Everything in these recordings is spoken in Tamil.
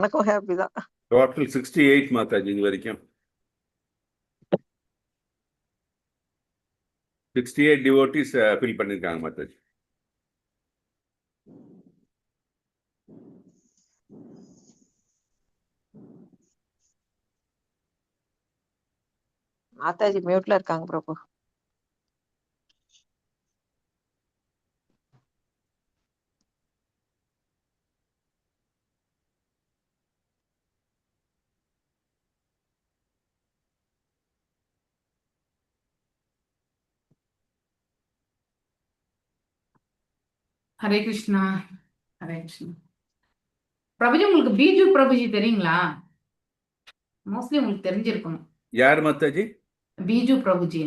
எனக்கும் ஹாப்பி தான். டோட்டல் 68 மாதாஜி இது வரைக்கும் 68 டிவோட்டிஸ் ஃபில் பண்ணிருக்காங்க மாதாஜி. மாதாஜி மியூட்ல இருக்காங்க பிரபு. ஹரே கிருஷ்ணா. ஹரே கிருஷ்ணா. பிரபுஜி, உங்களுக்கு பீஜு பிரபுஜி தெரியுங்களா? மோஸ்ட்லி உங்களுக்கு தெரிஞ்சிருக்கணும். யார் மாதாஜி? பீஜு பிரபுஜி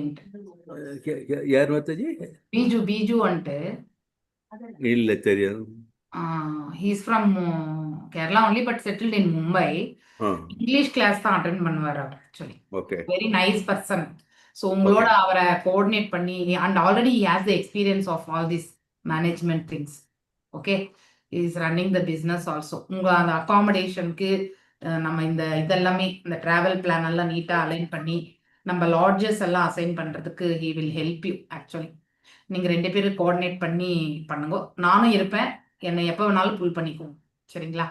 யார் மாதாஜி? பீஜு வந்துட்டு இல்ல, தெரியாது. He's from Kerala only, but settled in Mumbai. English class தான் அட்டென்ட் பண்ணுவார் அவர். Actually very nice person. So உங்களோட அவரை கோஆர்டினேட் பண்ணி, and already has the experience of all this management things. Okay, is running the business also. உங்கள் அந்த அகாமடேஷனுக்கு நம்ம இதெல்லாமே இந்த ட்ராவல் பிளான் எல்லாம் நீட்டாக அலைன் பண்ணி நம்ம லாட்ஜஸ் எல்லாம் அசைன் பண்ணுறதுக்கு he will help you. Actually நீங்கள் 2 பேரும் கோஆர்டினேட் பண்ணி பண்ணுங்க. நானும் இருப்பேன், என்னை எப்போ வேணாலும் புல் பண்ணிக்குவோம். சரிங்களா?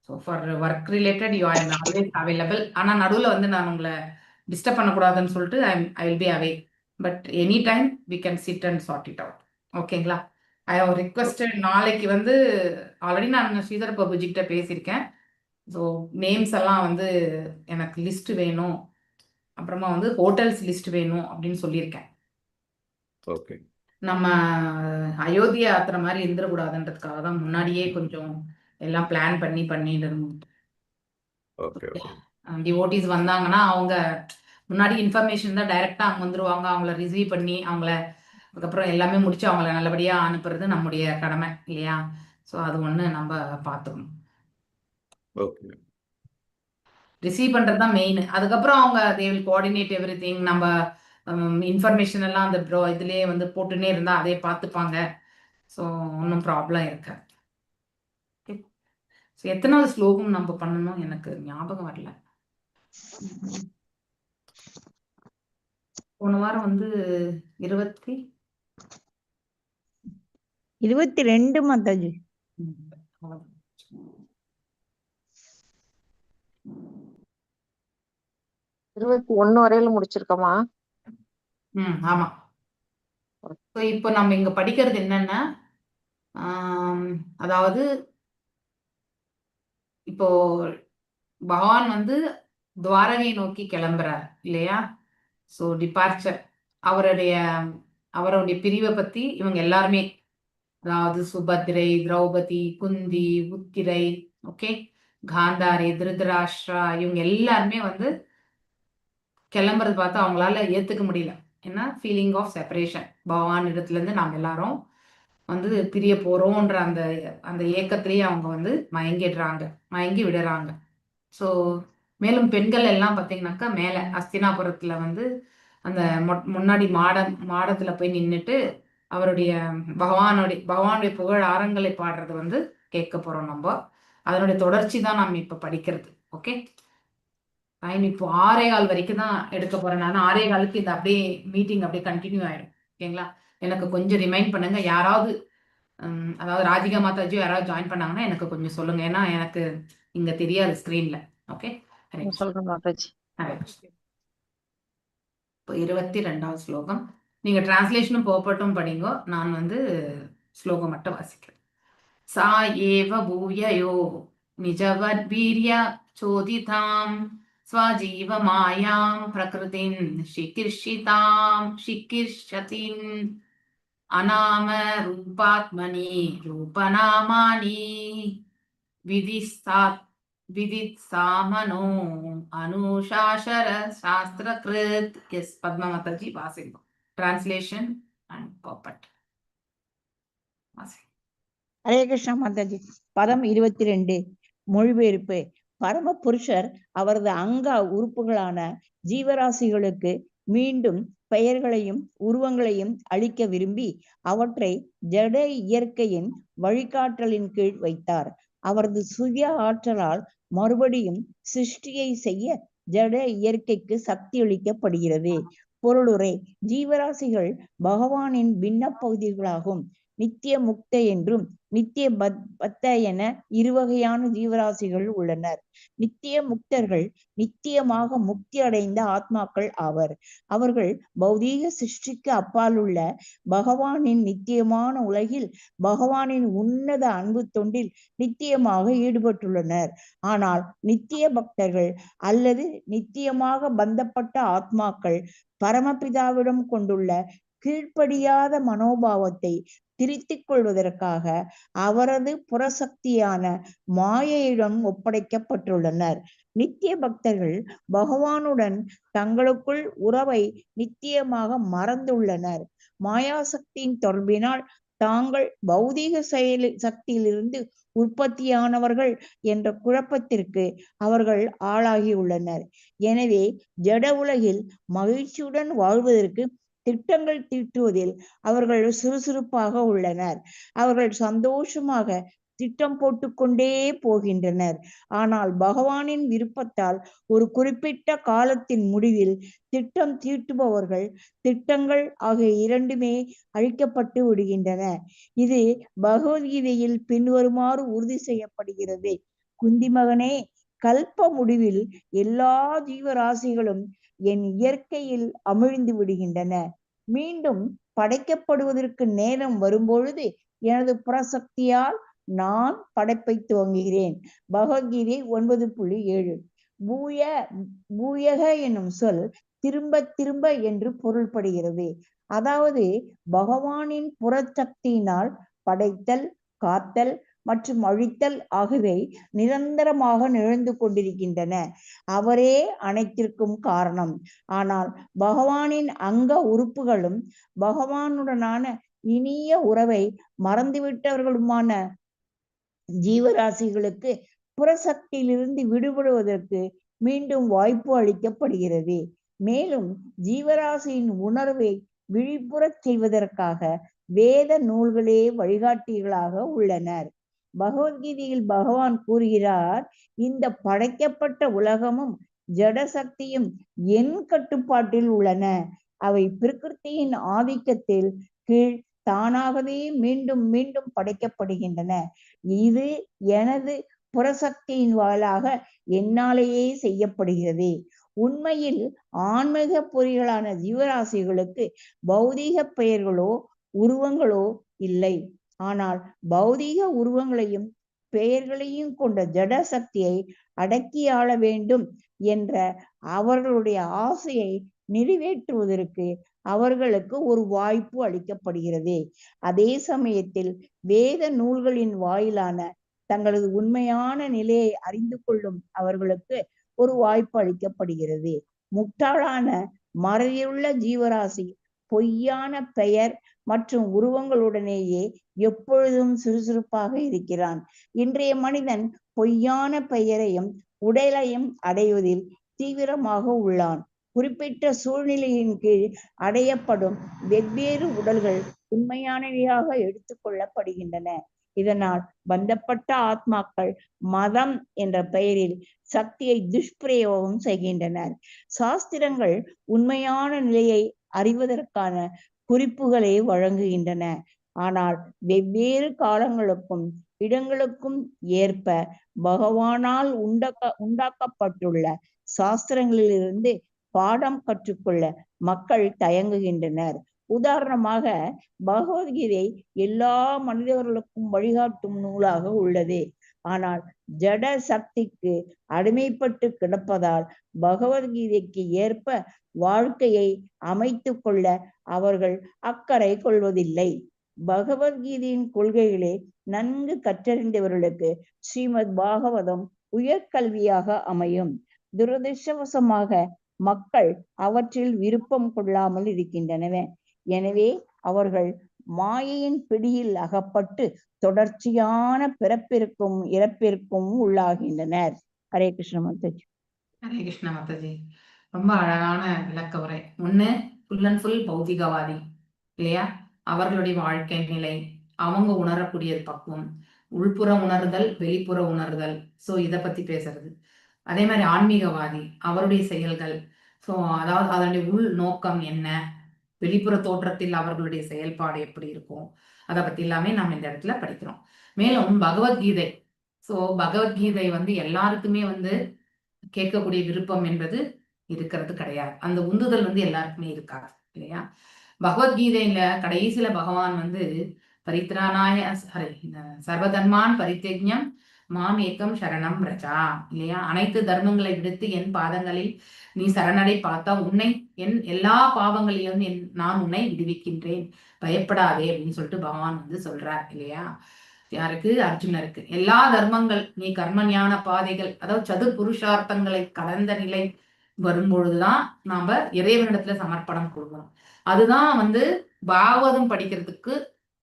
So for work related you are always available. ஆனால் நடுவில் வந்து நான் உங்களை டிஸ்டர்ப் பண்ணக்கூடாதுன்னு சொல்லிட்டு I will be away. But any time we can sit and sort it out. ஓகேங்களா? ஐ ஹவ் ரிக்வெஸ்டட், நாளைக்கு வந்து ஆல்ரெடி நான் ஸ்ரீதர் பிரபுஜிக்கிட்ட பேசியிருக்கேன். ஸோ நேம்ஸ் எல்லாம் வந்து எனக்கு லிஸ்ட் வேணும், அப்புறமா வந்து ஹோட்டல்ஸ் லிஸ்ட் வேணும் அப்படின்னு சொல்லியிருக்கேன். ஓகே, நம்ம அயோத்தியா யாத்திரை மாதிரி இருந்துடக்கூடாதுன்றதுக்காக தான் முன்னாடியே கொஞ்சம் எல்லாம் பிளான் பண்ணிட்டு டிவோட்டிஸ் வந்தாங்கன்னா அவங்க முன்னாடி இன்ஃபர்மேஷன் தான் டைரெக்டாக அவங்க வந்துருவாங்க. அவங்கள ரிசீவ் பண்ணி அவங்கள அதுக்கப்புறம் எல்லாமே முடிச்சு அவங்கள நல்லபடியாக அனுப்புறது நம்முடைய கடமை இல்லையா? ஸோ அது ஒன்று நம்ம பார்த்துக்கணும். ஓகே, ரிசீவ் பண்ணுறது தான் மெயின். அதுக்கப்புறம் அவங்க they will coordinate every thing. நம்ம இன்ஃபர்மேஷன் எல்லாம் அந்த இதுலேயே வந்து போட்டுன்னே இருந்தால் அதே பார்த்துப்பாங்க. ஸோ ஒன்றும் ப்ராப்ளம் இருக்காது. ஸோ எத்தனாவது ஸ்லோகம் நம்ம பண்ணணும் எனக்கு ஞாபகம் வரல. போன வாரம் வந்து 22 மாதாஜி. 21 வரையில முடிச்சிருக்கோமா? ஆமா. ஸோ இப்போ நம்ம இங்க படிக்கிறது என்னன்னா, அதாவது இப்போ பகவான் வந்து துவாரகை நோக்கி கிளம்புறார் இல்லையா? ஸோ டிபார்ச்சர், அவருடைய பிரிவை பத்தி இவங்க எல்லாருமே, அதாவது சுபத்ரை, திரௌபதி, குந்தி, உத்திரை, ஓகே, காந்தாரி, திருதராஷ்டிரா, இவங்க எல்லாருமே வந்து கிளம்புறது பார்த்து அவங்களால ஏத்துக்க முடியல. ஏன்னா ஃபீலிங் ஆஃப் செப்பரேஷன், பகவான் இடத்துல இருந்து நாம எல்லாரும் வந்து பிரிய போறோன்ற அந்த ஏக்கத்திலேயே அவங்க வந்து மயங்கி விடுறாங்க. ஸோ மேலும் பெண்கள் எல்லாம் பார்த்தீங்கன்னாக்கா மேலே அஸ்தினாபுரத்துல வந்து அந்த முன்னாடி மாடத்துல போய் நின்றுட்டு அவருடைய பகவானுடைய புகழ் ஆரங்களை பாடுறது வந்து கேட்க போறோம். நம்ம அதனுடைய தொடர்ச்சி தான் நம்ம இப்ப படிக்கிறது. ஓகே, டைம் இப்போ 6:15 வரைக்கும் தான் எடுக்க போறேன். நான் 6:15 இந்த அப்படியே மீட்டிங் அப்படியே கண்டினியூ ஆயிடும். ஓகேங்களா? எனக்கு கொஞ்சம் ரிமைண்ட் பண்ணுங்க. யாராவது அதாவது ராதிகா மாதாஜி யாராவது ஜாயின் பண்ணாங்கன்னா எனக்கு கொஞ்சம் சொல்லுங்க. ஏன்னா எனக்கு இங்க தெரியாது ஸ்கிரீன்ல. ஓகே, சொல்றேன் மாதாஜி. இப்போ 22வது ஸ்லோகம். நீங்க டிரான்ஸ்லேஷனும் போகட்டும் படிங்கோ, நான் வந்து ஸ்லோகம் மட்டும் வாசிக்கிறேன். சா ஏவ பூயயோ நிஜவத் வீரிய சோதிதாம் ஸ்வஜீவ மாயாம் பிரகிருதிம் சிகிர்ஷதின் அநாம ரூபாத்மனி ரூபநாமானி விதித்சாமனோ அனுஷாசர சாஸ்திரகிருத். எஸ் பத்மா மாதாஜி வாசிக்கும். Translation and purport. Hare Krishna Mataji. பதம் 22 மொழிபெயர்ப்பு. பரம புருஷர் அவரது அங்க உறுப்புகளான ஜீவராசிகளுக்கு மீண்டும் பெயர்களையும் உருவங்களையும் அளிக்க விரும்பி அவற்றை ஜட இயற்கையின் வழிகாட்டலின் கீழ் வைத்தார். அவரது சுய ஆற்றலால் மறுபடியும் சிருஷ்டியை செய்ய ஜட இயற்கைக்கு சக்தி அளிக்கப்படுகிறது. பொருளுரை: ஜீவராசிகள் பகவானின் பின்ன பகுதிகளாகும். நித்திய முக்த என்றும் நித்திய பத்த என இருவகையான ஜீவராசிகள் உள்ளனர். நித்திய முக்தர்கள் நித்தியமாக முக்தி அடைந்த ஆத்மாக்கள் ஆவர். அவர்கள் பௌதீக சிருஷ்டிக்கு அப்பால் உள்ள பகவானின் நித்தியமான உலகில் பகவானின் உன்னத அன்பு தொண்டில் நித்தியமாக ஈடுபட்டுள்ளனர். ஆனால் நித்திய பக்தர்கள் அல்லது நித்தியமாக பந்தப்பட்ட ஆத்மாக்கள் பரமபிதாவிடம் கொண்டுள்ள கீழ்ப்படியாத மனோபாவத்தை திருத்திக் கொள்வதற்காக அவரது புறசக்தியான மாயையிடம் ஒப்படைக்கப்பட்டுள்ளனர். நித்திய பக்தர்கள் பகவானுடன் தங்களுக்குள் உறவை நித்தியமாக மறந்துள்ளனர். மாயாசக்தியின் தொடர்பினால் தாங்கள் பௌதீக சக்தியிலிருந்து உற்பத்தியானவர்கள் என்ற குழப்பத்திற்கு அவர்கள் ஆளாகியுள்ளனர். எனவே ஜட உலகில் மகிழ்ச்சியுடன் வாழ்வதற்கு திட்டங்கள் தீட்டுவதில் அவர்கள் சுறுசுறுப்பாக உள்ளனர். அவர்கள் சந்தோஷமாக திட்டம் போட்டுக்கொண்டே போகின்றனர். ஆனால் பகவானின் விருப்பத்தால் ஒரு குறிப்பிட்ட காலத்தின் முடிவில் திட்டம் தீட்டுபவர்கள் திட்டங்கள் ஆகிய இரண்டுமே அழிக்கப்பட்டு விடுகின்றன. இது பகவத்கீதையில் பின்வருமாறு உறுதி செய்யப்படுகிறது: குந்தி மகனே, கல்ப முடிவில் எல்லா ஜீவராசிகளும் என் இயற்கையில் அமிழ்ந்து விடுகின்றன. மீண்டும் படைக்கப்படுவதற்கு நேரம் வரும்பொழுது எனது புறசக்தியால் நான் படைப்பை துவங்குகிறேன். பகவத்கீதை 9.7. பூயக என்னும் சொல் திரும்ப திரும்ப என்று பொருள்படுகிறது. அதாவது பகவானின் புறசக்தியினால் படைத்தல், காத்தல் மற்றும் அழித்தல் ஆகியவை நிரந்தரமாக நிகழ்ந்து கொண்டிருக்கின்றன. அவரே அனைத்திற்கும் காரணம். ஆனால் பகவானின் அங்க உறுப்புகளும் பகவானுடனான இனிய உறவை மறந்துவிட்டவர்களுமான ஜீவராசிகளுக்கு புறசக்தியிலிருந்து விடுபடுவதற்கு மீண்டும் வாய்ப்பு அளிக்கப்படுகிறது. மேலும் ஜீவராசியின் உணர்வை விழிப்புறச் செய்வதற்காக வேத நூல்களே வழிகாட்டிகளாக உள்ளனர். பகவத்கீதையில் பகவான் கூறுகிறார்: இந்த படைக்கப்பட்ட உலகமும் ஜட சக்தியும் என் கட்டுப்பாட்டில் உள்ளன. அவை பிரகிருதியின் ஆதிக்கத்தில் கீழ் தானாகவே மீண்டும் மீண்டும் படைக்கப்படுகின்றன. இது எனது புறசக்தியின் வாயிலாக என்னாலேயே செய்யப்படுகிறது. உண்மையில் ஆன்மீக பொறிகளான ஜீவராசிகளுக்கு பௌதீக பெயர்களோ உருவங்களோ இல்லை. ஆனால் பௌதீக உருவங்களையும் பெயர்களையும் கொண்ட ஜட சக்தியை அடக்கி ஆள வேண்டும் என்ற அவர்களுடைய ஆசையை நிறைவேற்றுவதற்கு அவர்களுக்கு ஒரு வாய்ப்பு அளிக்கப்படுகிறது. அதே சமயத்தில் வேத நூல்களின் வாயிலான தங்களது உண்மையான நிலையை அறிந்து கொள்ளும் அவர்களுக்கு ஒரு வாய்ப்பு அளிக்கப்படுகிறது. முட்டாளான மறதியுள்ள ஜீவராசி பொய்யான பெயர் மற்றும் உருவங்களுடனேயே எப்பொழுதும் சுறுசுறுப்பாக இருக்கிறான். இன்றைய மனிதன் பொய்யான பெயரையும் உடலையும் அடைவதில் தீவிரமாக உள்ளான். குறிப்பிட்ட சூழ்நிலையின் கீழ் அடையப்படும் வெவ்வேறு உடல்கள் உண்மையானவையாக எடுத்துக்கொள்ளப்படுகின்றன. இதனால் பந்தப்பட்ட ஆத்மாக்கள் மதம் என்ற பெயரில் சக்தியை துஷ்பிரயோகம் செய்கின்றனர். சாஸ்திரங்கள் உண்மையான நிலையை அறிவதற்கான குறிப்புகளை வழங்குகின்றன. ஆனால் வெவ்வேறு காலங்களுக்கும் இடங்களுக்கும் ஏற்ப பகவானால் உண்டாக்கப்பட்டுள்ள சாஸ்திரங்களிலிருந்து பாடம் கற்றுக்கொள்ள மக்கள் தயங்குகின்றனர். உதாரணமாக, பகவத்கீதை எல்லா மனிதர்களுக்கும் வழிகாட்டும் நூலாக உள்ளது. ஆனால் ஜட சக்திக்கு அடிமைப்பட்டு கிடப்பதால் பகவத்கீதைக்கு ஏற்ப வாழ்க்கையை அமைத்து கொள்ள அவர்கள் அக்கறை கொள்வதில்லை. பகவத்கீதையின் கொள்கைகளை நன்கு கற்றறிந்தவர்களுக்கு ஸ்ரீமத் பாகவதம் உயர்கல்வியாக அமையும். துரதிர்ஷ்டவசமாக மக்கள் அவற்றில் விருப்பம் கொள்ளாமல் இருக்கின்றன. எனவே அவர்கள் மாயையின் பிடியில் அகப்பட்டு தொடர்ச்சியான பிறப்பிற்கும் இறப்பிற்கும் உள்ளாகின்றனர். ஹரே கிருஷ்ண மாதாஜி. ஹரே கிருஷ்ண மாதாஜி. ரொம்ப அழகான விளக்க உரை. ஒண்ணு, ஃபுல் அண்ட் ஃபுல் பௌதிகவாதி இல்லையா? அவர்களுடைய வாழ்க்கை நிலை, அவங்க உணரக்கூடிய பக்குவம். உள்புற உணர்தல், வெளிப்புற உணர்தல். ஸோ இதை பத்தி பேசுறது. அதே மாதிரி ஆன்மீகவாதி, அவருடைய செயல்கள். ஸோ அதாவது அதனுடைய உள் நோக்கம் என்ன, வெளிப்புற தோற்றத்தில் அவர்களுடைய செயல்பாடு எப்படி இருக்கும், அதை பத்தி எல்லாமே நம்ம இந்த இடத்துல படிக்கிறோம். மேலும் பகவத்கீதை. ஸோ பகவத்கீதை எல்லாருக்குமே கேட்கக்கூடிய விருப்பம் என்பது இருக்கிறது கிடையாது. அந்த உந்துதல் எல்லாருக்குமே இருக்காது இல்லையா? பகவத்கீதையில கடைசியில பகவான் பரித்ராணாய சர்வதர்மான் பரித்யஜ்ஞம் மாம் ஏக்கம் சரணம் பிரஜா இல்லையா? அனைத்து தர்மங்களை விடுத்து என் பாதங்களில் நீ சரணடை பார்த்தா உன்னை என் எல்லா பாவங்களிலும் நான் உன்னை விடுவிக்கின்றேன், பயப்படாதே அப்படின்னு சொல்லிட்டு பகவான் சொல்றார் இல்லையா? யாருக்கு? அர்ஜுனருக்கு. எல்லா தர்மங்கள், நீ கர்மஞான பாதைகள், அதாவது சதுர் புருஷார்த்தங்களை கடந்த நிலை வரும்பொழுதுதான் நாம இறைவனிடத்துல சமர்ப்பணம் கொடுக்கணும். அதுதான் பாகவதம் படிக்கிறதுக்கு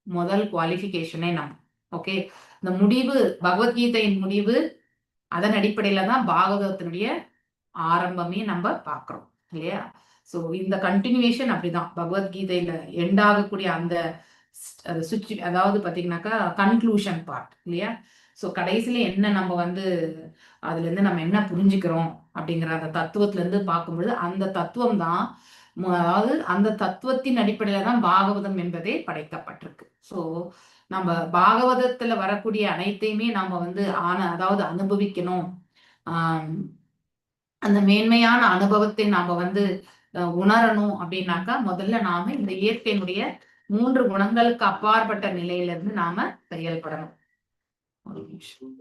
முதல் குவாலிஃபிகேஷனே நம்ம. ஓகே, இந்த முடிவு, பகவத்கீதையின் முடிவு, அதன் அடிப்படையில தான் பாகவதத்தினுடைய ஆரம்பமே நம்ம பார்க்கிறோம் இல்லையா? ஸோ இந்த கண்டினியூவேஷன் அப்படிதான் பகவத்கீதையில எண்ட் ஆகக்கூடிய அந்த அதாவது பாத்தீங்கன்னாக்கா கன்க்ளூஷன் பார்ட் இல்லையா? ஸோ கடைசியில என்ன நம்ம அதுல இருந்து நம்ம என்ன புரிஞ்சுக்கிறோம் அப்படிங்கிற அந்த தத்துவத்துல இருந்து பார்க்கும்பொழுது அந்த தத்துவம் தான், அதாவது அந்த தத்துவத்தின் அடிப்படையில தான் பாகவதம் என்பதே படைக்கப்பட்டிருக்கு. ஸோ நம்ம பாகவதத்துல வரக்கூடிய அனைத்தையுமே நாம அதாவது அனுபவிக்கணும். அந்த மேன்மையான அனுபவத்தை நாம உணரணும் அப்படின்னாக்கா முதல்ல நாம இந்த இயற்கையினுடைய 3 குணங்களுக்கு அப்பாற்பட்ட நிலையில இருந்து நாம செயல்படணும். ஒரு நிமிஷம்.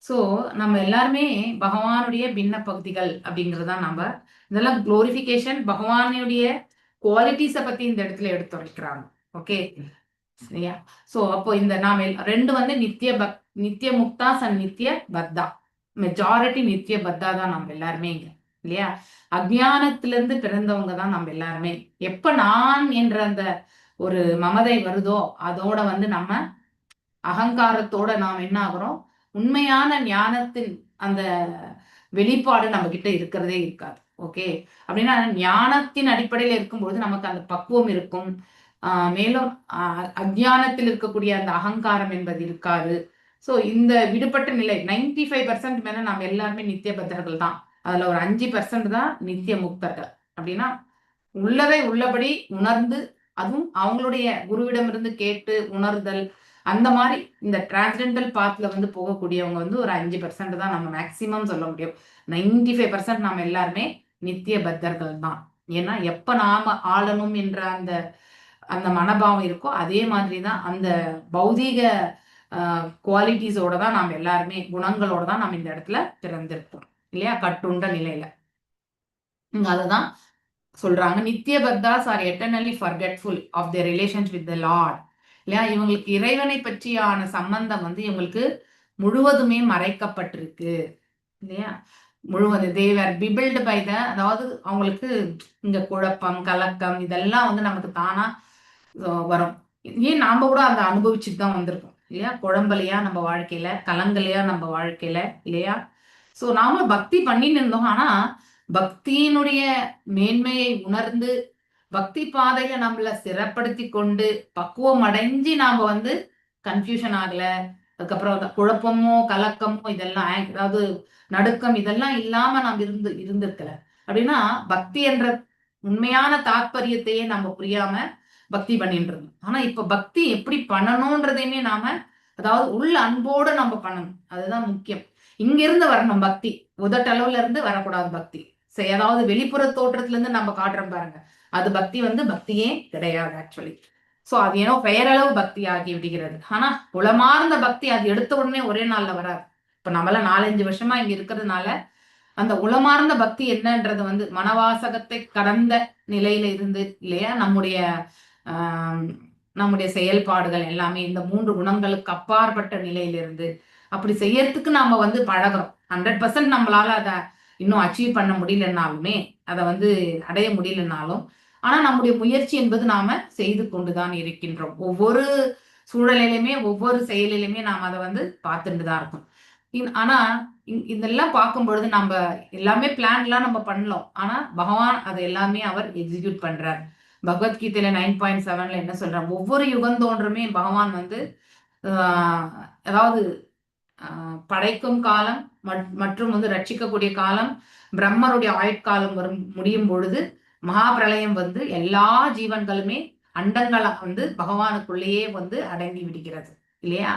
ஸோ நம்ம எல்லாருமே பகவானுடைய பின்ன பகுதிகள் அப்படிங்கிறதான் நம்ம இதெல்லாம் குளோரிஃபிகேஷன், பகவானுடைய குவாலிட்டிஸை பத்தி இந்த இடத்துல எடுத்து வைக்கிறாங்க. ஓகே சரியா? ஸோ அப்போ இந்த நாம 2 நித்திய முக்தா சன் நித்திய பத்தா, மெஜாரிட்டி நித்திய பத்தா தான் நம்ம எல்லாருமே இங்க இல்லையா? அஜ்ஞானத்திலிருந்து பிறந்தவங்க தான் நம்ம எல்லாருமே. எப்ப நான் என்ற அந்த ஒரு மமதை வருதோ அதோட நம்ம அகங்காரத்தோட நாம் என்ன ஆகுறோம், உண்மையான ஞானத்தின் அந்த வெளிப்பாடு நம்ம கிட்ட இருக்கிறதே இருக்காது. ஓகே, அப்படின்னா ஞானத்தின் அடிப்படையில இருக்கும்போது நமக்கு அந்த பக்குவம் இருக்கும், மேலும் அஜ்ஞானத்தில் இருக்கக்கூடிய அந்த அகங்காரம் என்பது இருக்காது. ஸோ இந்த விடுபட்ட நிலை 95% மேல நம்ம எல்லாருமே நித்திய பத்தர்கள் தான். அதுல ஒரு 5% தான் நித்திய முக்தர்கள். அப்படின்னா உள்ளதை உள்ளபடி உணர்ந்து, அதுவும் அவங்களுடைய குருவிடமிருந்து கேட்டு உணர்தல், அந்த மாதிரி இந்த டிரான்ஸ்ஜெண்டல் பாத்ல வந்து போகக்கூடியவங்க வந்து ஒரு 5% தான் நம்ம மேக்சிமம் சொல்ல முடியும். 95% நாம எல்லாருமே நித்திய பத்தர்கள் தான். ஏன்னா எப்ப நாம ஆளணும் என்ற அந்த அந்த மனபாவம் இருக்கோ அதே மாதிரி தான் அந்த பௌதீக குவாலிட்டிஸோட தான் நாம் எல்லாருமே, குணங்களோட தான் நாம் இந்த இடத்துல பிறந்திருப்போம் இல்லையா, கட்டுண்ட நிலையில. அதுதான் சொல்றாங்க, நித்திய பத்தாஸ் are eternally forgetful of the relations with the Lord இல்லையா. இவங்களுக்கு இறைவனை பற்றியான சம்பந்தம் வந்து இவங்களுக்கு முழுவதுமே மறைக்கப்பட்டிருக்கு இல்லையா. முழுவதும் தேவர் பிபிள்டு பை த, அதாவது அவங்களுக்கு இங்க குழப்பம் கலக்கம் இதெல்லாம் வந்து நமக்கு தானா வரும். ஏன் நாம கூட அதை அனுபவிச்சுட்டு தான் வந்திருக்கோம் இல்லையா. குழம்பலையா நம்ம வாழ்க்கையில, கலங்கலையா நம்ம வாழ்க்கையில இல்லையா. சோ நாம பக்தி பண்ணின்னு இருந்தோம். ஆனா பக்தியினுடைய மேன்மையை உணர்ந்து பக்தி பாதையில நம்மள சிறப்படுத்தி கொண்டு பக்குவம் அடைஞ்சு நாம வந்து கன்ஃபியூஷன் ஆகல, அதுக்கப்புறம் குழப்பமோ கலக்கமோ இதெல்லாம், அதாவது நடுக்கம் இதெல்லாம் இல்லாம நாம் இருந்திருக்கல அப்படின்னா பக்தி என்ற உண்மையான தாற்பயத்தையே நம்ம புரியாம பக்தி பண்ணிட்டு இருந்தோம். ஆனா இப்ப பக்தி எப்படி பண்ணணும்ன்றதையுமே நாம, அதாவது உள்ள அன்போட நம்ம பண்ணணும். அதுதான் முக்கியம். இங்க இருந்து வரணும் பக்தி, உதட்டளவுல இருந்து வரக்கூடாது பக்தி. சரி, அதாவது வெளிப்புற தோற்றத்துல இருந்து நம்ம காட்டுறோம் பாருங்க, அது பக்தி வந்து பக்தியே கிடையாது ஆக்சுவலி. சோ அது ஏனோ பெயரளவு பக்தி ஆகி விடுகிறது. ஆனா உளமார்ந்த பக்தி அது எடுத்த உடனே ஒரே நாள்ல வராது. இப்ப நம்மள 4-5 வருஷமா இங்க இருக்கிறதுனால அந்த உளமார்ந்த பக்தி என்னன்றது வந்து மனவாசகத்தை கடந்த நிலையில இருந்து இல்லையா, நம்முடைய செயல்பாடுகள் எல்லாமே இந்த 3 குணங்களுக்கு அப்பாற்பட்ட நிலையிலிருந்து அப்படி செய்யறதுக்கு நாம வந்து பழகிறோம். 100% நம்மளால அதை இன்னும் அச்சீவ் பண்ண முடியலன்னாலுமே, அதை வந்து அடைய முடியலனாலும், ஆனா நம்முடைய முயற்சி என்பது நாம செய்து கொண்டுதான் இருக்கின்றோம். ஒவ்வொரு சூழலிலுமே ஒவ்வொரு செயலிலுமே நாம் அதை வந்து பார்த்துட்டு தான் இருக்கோம். ஆனா இதெல்லாம் பார்க்கும் பொழுது நம்ம எல்லாமே பிளான்லாம் நம்ம பண்ணலாம். ஆனா பகவான் அது எல்லாமே அவர் எக்ஸிக்யூட் பண்றார். பகவத்கீதையில 9.7ல என்ன சொல்றாங்க, ஒவ்வொரு யுகந்தோன்றுமே பகவான் வந்து அதாவது படைக்கும் காலம் மற்றும் வந்து ரட்சிக்கக்கூடிய காலம், பிரம்மருடைய ஆயுட்காலம் முடியும் பொழுது மகாபிரளயம் வந்து எல்லா ஜீவன்களுமே அண்டங்களா வந்து பகவானுக்குள்ளேயே வந்து அடங்கி விடுகிறது இல்லையா.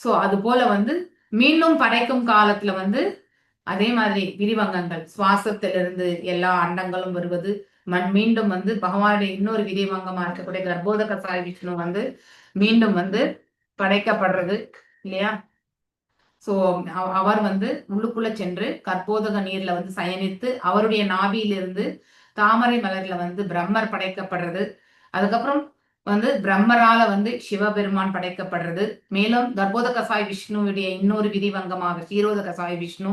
சோ அது போல வந்து மீண்டும் படைக்கும் காலத்துல வந்து அதே மாதிரி விரிவங்கங்கள், சுவாசத்திலிருந்து எல்லா அண்டங்களும் வருவது, மீண்டும் வந்து பகவானுடைய இன்னொரு விரிவங்கமா இருக்கக்கூடிய கர்ப்போதக சாய் விஷ்ணு வந்து மீண்டும் வந்து படைக்கப்படுறது இல்லையா. சோ அவர் வந்து உள்ளுக்குள்ள சென்று கற்போதக நீர்ல வந்து சயனித்து அவருடைய நாபியிலிருந்து தாமரை மலர்ல வந்து பிரம்மர் படைக்கப்படுறது, அதுக்கப்புறம் வந்து பிரம்மரால வந்து சிவபெருமான் படைக்கப்படுறது, மேலும் கர்ப்போதக சாய் விஷ்ணுவுடைய இன்னொரு விரிவங்கமாக க்ஷீரோதக சாய் விஷ்ணு,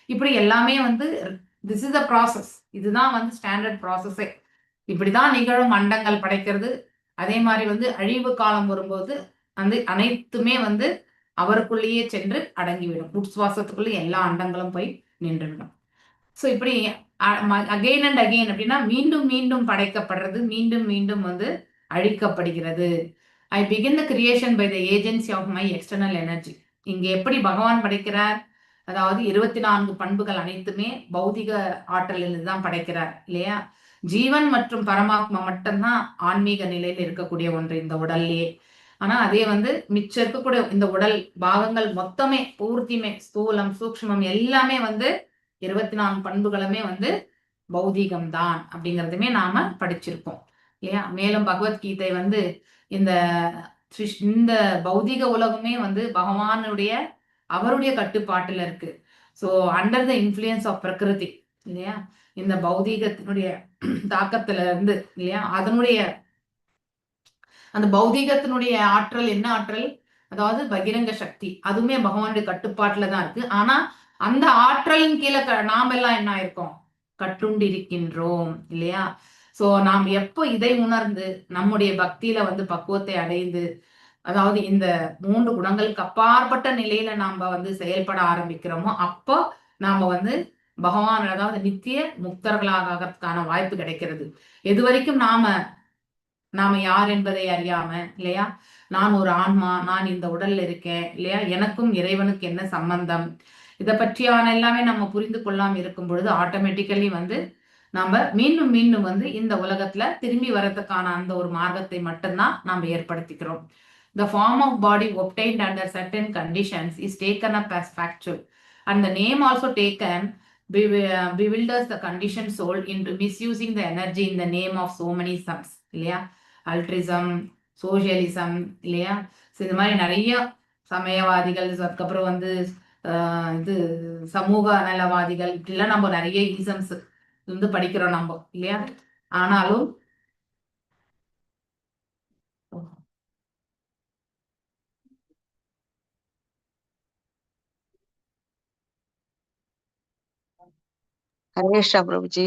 இப்படி எல்லாமே வந்து திஸ் இஸ் த ப்ராசஸ். இதுதான் வந்து ஸ்டாண்டர்ட் ப்ராசஸே. இப்படிதான் நிகழும் அண்டங்கள் படைக்கிறது. அதே மாதிரி வந்து அழிவு காலம் வரும்போது வந்து அனைத்துமே வந்து அவருக்குள்ளேயே சென்று அடங்கிவிடும். உட்சுவாசத்துக்குள்ள எல்லா அண்டங்களும் போய் நின்றுவிடும். சோ இப்படி அகெயின் அண்ட் அகெயின் அப்படின்னா மீண்டும் மீண்டும் படைக்கப்படுறது, மீண்டும் மீண்டும் வந்து அழிக்கப்படுகிறது. I begin the creation by the agency of my external energy. இங்க எப்படி பகவான் படைக்கிறார், அதாவது 24 பண்புகள் அனைத்துமே பௌதிக ஆற்றலில் தான் படைக்கிறார் இல்லையா. ஜீவன் மற்றும் பரமாத்மா மட்டும்தான் ஆன்மீக நிலையில இருக்கக்கூடிய ஒன்று இந்த உடல்லையே. ஆனா அதே வந்து மிச்சம் இருக்கக்கூடிய இந்த உடல் பாகங்கள் மொத்தமே பூர்த்தியுமே ஸ்தூலம் சூக்ஷ்மம் எல்லாமே வந்து 24 பண்புகளுமே வந்து பௌதீகம் தான் அப்படிங்கிறதுமே நாம படிச்சிருக்கோம் இல்லையா. மேலும் பகவத்கீதை வந்து இந்த பௌதீக உலகமே வந்து பகவானுடைய அவருடைய கட்டுப்பாட்டுல இருக்கு. So under the influence of பிரகிருதி இல்லையா. இந்த பௌதீகத்தினுடைய தாக்கத்துல இருந்து இல்லையா, அதனுடைய அந்த பௌதீகத்தினுடைய ஆற்றல் என்ன ஆற்றல், அதாவது பகிரங்க சக்தி, அதுவுமே பகவானுடைய கட்டுப்பாட்டுல தான் இருக்கு. ஆனா அந்த ஆற்றலின் கீழே நாம எல்லாம் என்ன ஆயிருக்கோம், கட்டுண்டு இருக்கின்றோம் இல்லையா. சோ நாம் எப்போ இதை உணர்ந்து நம்முடைய பக்தியில வந்து பக்குவத்தை அடைந்து, அதாவது இந்த 3 குணங்களுக்கு அப்பாற்பட்ட நிலையில நாம வந்து செயல்பட ஆரம்பிக்கிறோமோ அப்போ நாம வந்து பகவான், அதாவது நித்திய முக்தர்களாகிறதுக்கான வாய்ப்பு கிடைக்கிறது. எது வரைக்கும் நாம நாம யார் என்பதை அறியாம இல்லையா, நான் ஒரு ஆன்மா, நான் இந்த உடல்ல இருக்கேன் இல்லையா, எனக்கும் இறைவனுக்கு என்ன சம்பந்தம், இதை பற்றியான எல்லாமே நம்ம புரிந்து கொள்ளாம இருக்கும் பொழுது ஆட்டோமேட்டிக்கலி வந்து நம்ம மீண்டும் மீண்டும் வந்து இந்த உலகத்துல திரும்பி வரதுக்கான அந்த ஒரு மார்க்கத்தை மட்டும்தான் நம்ம ஏற்படுத்திக்கிறோம். The form of body obtained under certain conditions is taken up as factual, and the name also taken bewilders the conditioned soul into misusing the energy in the name of so many sums இல்லையா, அல்ட்ரிசம், சோசியலிசம் இல்லையா. இது மாதிரி நிறைய சமயவாதிகள், அதுக்கப்புறம் வந்து இது சமூக நலவாதிகள், இப்படிலாம் நம்ம நிறைய ஈசம்ஸ் வந்து படிக்கிறோம் நம்ம இல்லையா. ஆனாலும் ஹரேஷா பிரபுஜி,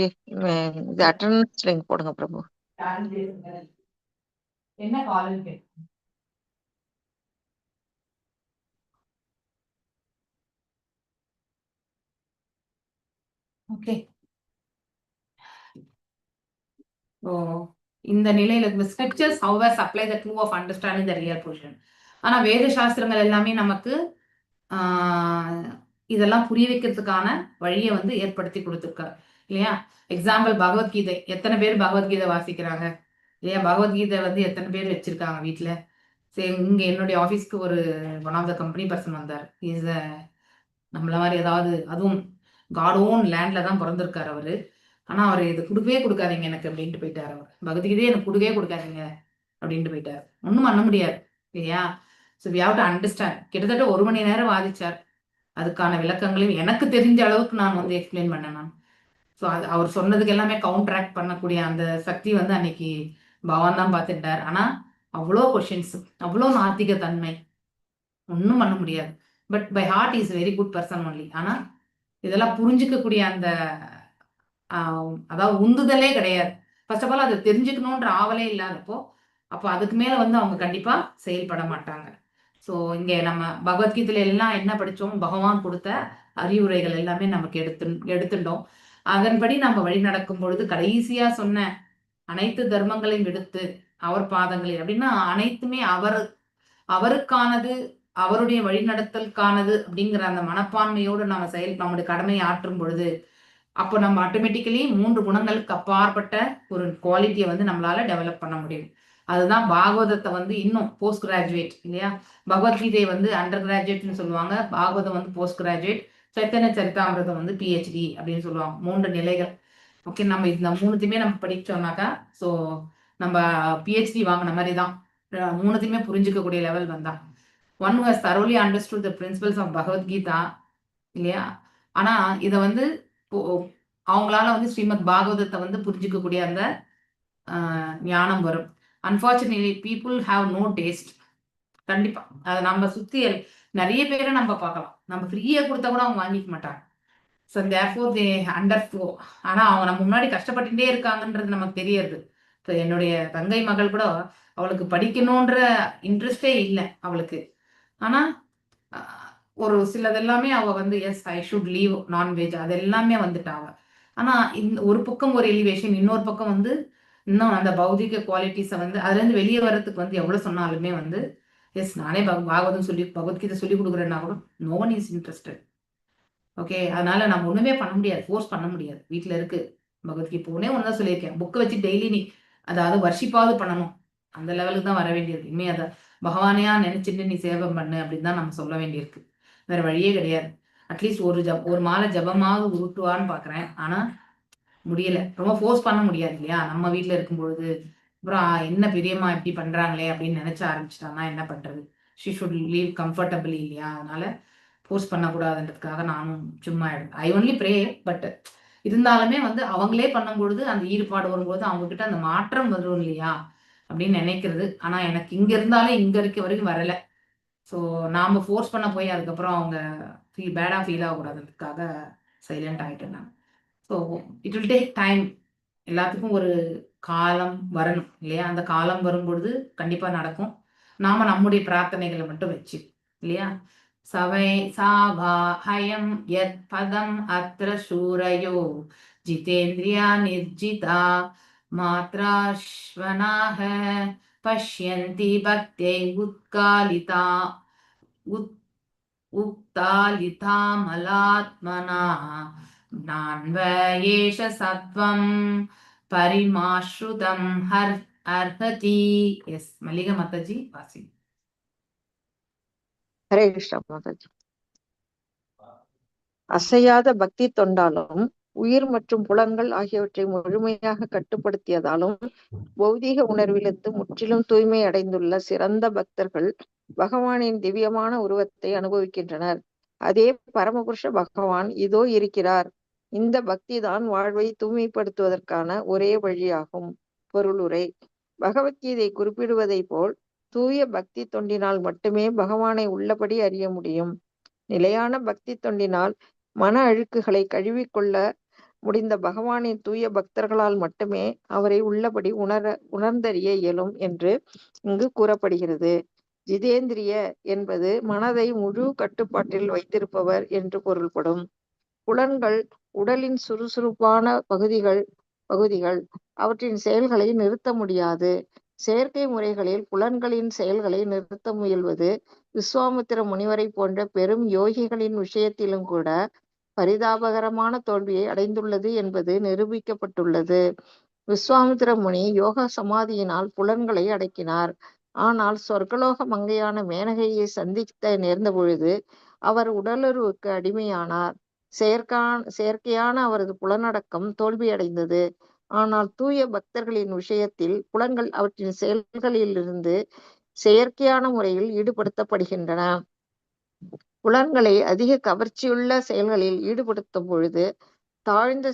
இது அட்டெண்டன்ஸ் லிங்க் போடுங்க பிரபு. என்ன காலேஜ்? ஓகே, இந்த நிலையில scriptures have supply the clue of understanding the real position. ஆனா வேத சாஸ்திரங்கள் எல்லாமே நமக்கு இதெல்லாம் புரிய வைக்கிறதுக்கான வழியை வந்து ஏற்படுத்தி கொடுத்துருக்காரு இல்லையா. எக்ஸாம்பிள் பகவத்கீதை, எத்தனை பேர் பகவத்கீதை வாசிக்கிறாங்க இல்லையா, பகவத்கீதை வந்து எத்தனை பேர் வச்சிருக்காங்க வீட்டுல. சரி, இங்க என்னுடைய ஆஃபீஸ்க்கு ஒரு one of the company person வந்தார். இஸ் நம்மள மாதிரி ஏதாவது, அதுவும் காட் ஓன் லேண்ட்ல தான் பிறந்திருக்காரு அவரு. ஆனா அவர் இது கொடுக்கவே கொடுக்காதீங்க எனக்கு அப்படின்ட்டு போயிட்டாரு. அவர் பகவத்கீதையே எனக்கு கொடுக்கவே கொடுக்காதீங்க அப்படின்ட்டு போயிட்டாரு. ஒன்றும் பண்ண முடியாது இல்லையா. So we have to understand. கிட்டத்தட்ட 1 மணி நேரம் வாதிச்சார். அதுக்கான விளக்கங்களையும் எனக்கு தெரிஞ்ச அளவுக்கு நான் வந்து எக்ஸ்பிளைன் பண்ணேன் நான். ஸோ அது அவர் சொன்னதுக்கு எல்லாமே கவுண்டராக்ட் பண்ணக்கூடிய அந்த சக்தி வந்து அன்னைக்கு பவான் தான் பார்த்துட்டார். ஆனா அவ்வளோ கொஷின்ஸ், அவ்வளோ நாத்திக தன்மை, ஒன்றும் பண்ண முடியாது. But by heart is very good person only. ஆனா இதெல்லாம் புரிஞ்சுக்கக்கூடிய அந்த அதாவது உந்துதலே கிடையாது. ஃபர்ஸ்ட் ஆஃப் ஆல் அதை தெரிஞ்சுக்கணுன்ற ஆவலே இல்லாதப்போ அப்போ அதுக்கு மேல வந்து அவங்க கண்டிப்பா செயல்பட மாட்டாங்க. ஸோ இங்க நம்ம பகவத்கீதையில எல்லாம் என்ன படிச்சோம், பகவான் கொடுத்த அறிவுரைகள் எல்லாமே நமக்கு எடுத்துட்டோம். அதன்படி நம்ம வழி நடக்கும் பொழுது கடைசியா சொன்ன அனைத்து தர்மங்களையும் விடுத்து அவர் பாதங்களில் அப்படின்னா அனைத்துமே அவருக்கானது, அவருடைய வழிநடத்தலுக்கானது அப்படிங்கிற அந்த மனப்பான்மையோடு நம்ம நம்முடைய கடமையை ஆற்றும் பொழுது அப்போ நம்ம ஆட்டோமேட்டிக்கலி 3 குணங்களுக்கு அப்பாற்பட்ட ஒரு குவாலிட்டியை வந்து நம்மளால டெவலப் பண்ண முடியும். அதுதான் பாகவதத்தை வந்து இன்னும் போஸ்ட் கிராஜுவேட் இல்லையா. பகவத்கீதையை வந்து அண்டர் கிராஜுவேட்னு சொல்லுவாங்க, பாகவதம் வந்து போஸ்ட் கிராஜுவேட், சைத்தன்ய சரிதாமிரதம் வந்து PhD அப்படின்னு சொல்லுவாங்க. 3 நிலைகள். ஓகே, நம்ம இந்த 3த்தையுமே நம்ம படிச்சோம்னாக்கா ஸோ நம்ம PhD வாங்கின மாதிரி தான். 3த்தையுமே புரிஞ்சுக்கக்கூடிய லெவல் வந்தா. One who has thoroughly understood the principles of Bhagavad Gita இல்லையா. ஆனா இதை வந்து அவங்களால வந்து ஸ்ரீமத் பாகவதத்தை வந்து புரிஞ்சுக்கக்கூடிய அந்த ஞானம் வரும். Unfortunately people have no taste. கண்டிப்பா அதை நம்ம சுத்தி நிறைய பேரை நம்ம பார்க்கலாம். நம்ம ஃப்ரீயா கொடுத்தா கூட அவங்க வாங்கிக்க மாட்டாங்க. ஸோ தேர்ஃபோர் தே அண்டர்ஃப்ளோ. ஆனா அவங்க நம்ம முன்னாடி கஷ்டப்பட்டுட்டே இருக்காங்கன்றது நமக்கு தெரியாது. இப்போ என்னுடைய தங்கை மகள் கூட அவளுக்கு படிக்கணுன்ற இன்ட்ரெஸ்டே இல்லை அவளுக்கு. ஆனா ஒரு சிலதெல்லாமே அவ வந்து as I should leave nonveg அது எல்லாமே வந்துட்டா அவ. ஆனா இந்த ஒரு பக்கம் ஒரு எலிவேஷன், இன்னொரு பக்கம் வந்து இன்னும் அந்த பௌதிக குவாலிட்டிஸை வந்து அதுல இருந்து வெளியே வர்றதுக்கு வந்து எவ்வளவு சொன்னாலுமே வந்து எஸ் நானே பாகவதம் சொல்லி பகவத்கீதை சொல்லி கொடுக்குறேன்னா கூட no one is interested. Okay, அதனால நம்ம ஒண்ணுமே பண்ண முடியாது, ஃபோர்ஸ் பண்ண முடியாது. வீட்டுல இருக்கு பகவத்கீதை ஒன்னே ஒண்ணுதான் சொல்லியிருக்கேன், புக்கை வச்சு டெய்லி நீ அதாவது வர்ஷிப்பாவது பண்ணணும். அந்த லெவலுக்கு தான் வர வேண்டியது. இனிமே அதை பகவானையா நினைச்சிட்டு நீ சேவை பண்ணு அப்படின்னு தான் நம்ம சொல்ல வேண்டியிருக்கு. வேற வழியே கிடையாது. அட்லீஸ்ட் ஒரு மாலை ஜபமாவது உருட்டுவான்னு பாக்குறேன். ஆனா முடியல, ரொம்ப ஃபோர்ஸ் பண்ண முடியாது இல்லையா. நம்ம வீட்டுல இருக்கும் பொழுது அப்புறம் என்ன பெரியம்மா இப்படி பண்றாங்களே அப்படின்னு நினைச்ச ஆரம்பிச்சிட்டாங்கன்னா என்ன பண்றது. ஷி ஷுட் லீவ் கம்ஃபர்டபிளி இல்லையா. அதனால ஃபோர்ஸ் பண்ணக்கூடாதுன்றதுக்காக நானும் சும்மா ஐ ஒன்லி ப்ரே. பட் இருந்தாலுமே வந்து அவங்களே பண்ணும் பொழுது அந்த ஈடுபாடு வரும்போது அவங்க கிட்ட அந்த மாற்றம் வரும் இல்லையா அப்படின்னு நினைக்கிறது. ஆனா எனக்கு இங்க இருந்தாலே இங்க இருக்க வரைக்கும் வரல. ஸோ நாம ஃபோர்ஸ் பண்ண போய் அதுக்கப்புறம் அவங்க பேடா ஃபீல் ஆகக்கூடாதுன்றதுக்காக சைலண்ட் ஆகிட்டேன் நான். So it will take time. எல்லாத்துக்கும் ஒரு காலம் வரணும் இல்லையா. அந்த காலம் வரும்பொழுது கண்டிப்பா நடக்கும். நாம நம்முடைய பிரார்த்தனைகளை மட்டும் வச்சு இல்லையா. சவை சாவா ஹயம் யத் பதம் அத்ர சூரயோ ஜிதேந்திரியா நிர்ஜிதா மாத்ராஸ்வனாக பஷ்யந்தி பக்தியை உக்தாலிதாமலாத்மனா நான்வ ஏஷ சத்வம் பரிமாஸ்ருதம் அர்ஹதி. எஸ் மல்லிகா மாதாஜி வாசி. ஹரே கிருஷ்ணா மாதாஜி. அசையாத பக்தி தொண்டாலும் உயிர் மற்றும் புலன்கள் ஆகியவற்றை முழுமையாக கட்டுப்படுத்தியதாலும் பௌதீக உணர்விலிருந்து முற்றிலும் தூய்மை அடைந்துள்ள சிறந்த பக்தர்கள் பகவானின் திவ்யமான உருவத்தை அனுபவிக்கின்றனர். அதே பரமபுருஷ பகவான் இதோ இருக்கிறார். இந்த பக்தி தான் வாழ்வை தூய்மைப்படுத்துவதற்கான ஒரே வழியாகும். பொருளுரை. பகவத்கீதை குறிப்பிடுவதை போல் தூய பக்தி தொண்டினால் மட்டுமே பகவானை உள்ளபடி அறிய முடியும். நிலையான பக்தி தொண்டினால் மன அழுக்குகளை கழுவிக்கொள்ள முடிந்த பகவானின் தூய பக்தர்களால் மட்டுமே அவரை உள்ளபடி உணர்ந்தறிய இயலும் என்று இங்கு கூறப்படுகிறது. ஜிதேந்திரிய என்பது மனதை முழு கட்டுப்பாட்டில் வைத்திருப்பவர் என்று பொருள்படும். புலன்கள் உடலின் சுறுசுறுப்பான பகுதிகள் அவற்றின் செயல்களை நிறுத்த முடியாது. செயற்கை முறைகளில் புலன்களின் செயல்களை நிறுத்த முயல்வது விஸ்வாமித்திர முனிவரை போன்ற பெரும் யோகிகளின் விஷயத்திலும் கூட பரிதாபகரமான தோல்வியை அடைந்துள்ளது என்பது நிரூபிக்கப்பட்டுள்ளது. விஸ்வாமித்திர முனி யோக சமாதியினால் புலன்களை அடக்கினார். ஆனால் சொர்க்கலோக மங்கையான மேனகையை சந்திக்க நேர்ந்த பொழுது அவர் உடலுறவுக்கு அடிமையானார். செயற்கையான அவரது புலனடக்கம் தோல்வியடைந்தது. ஆனால் தூய பக்தர்களின் விஷயத்தில் புலன்கள் அவற்றின் செயல்களிலிருந்து செயற்கையான முறையில் ஈடுபடுத்தப்படுகின்றன. புலன்களை அதிக கவர்ச்சியுள்ள செயல்களில் ஈடுபடுத்தும் பொழுது தாழ்ந்த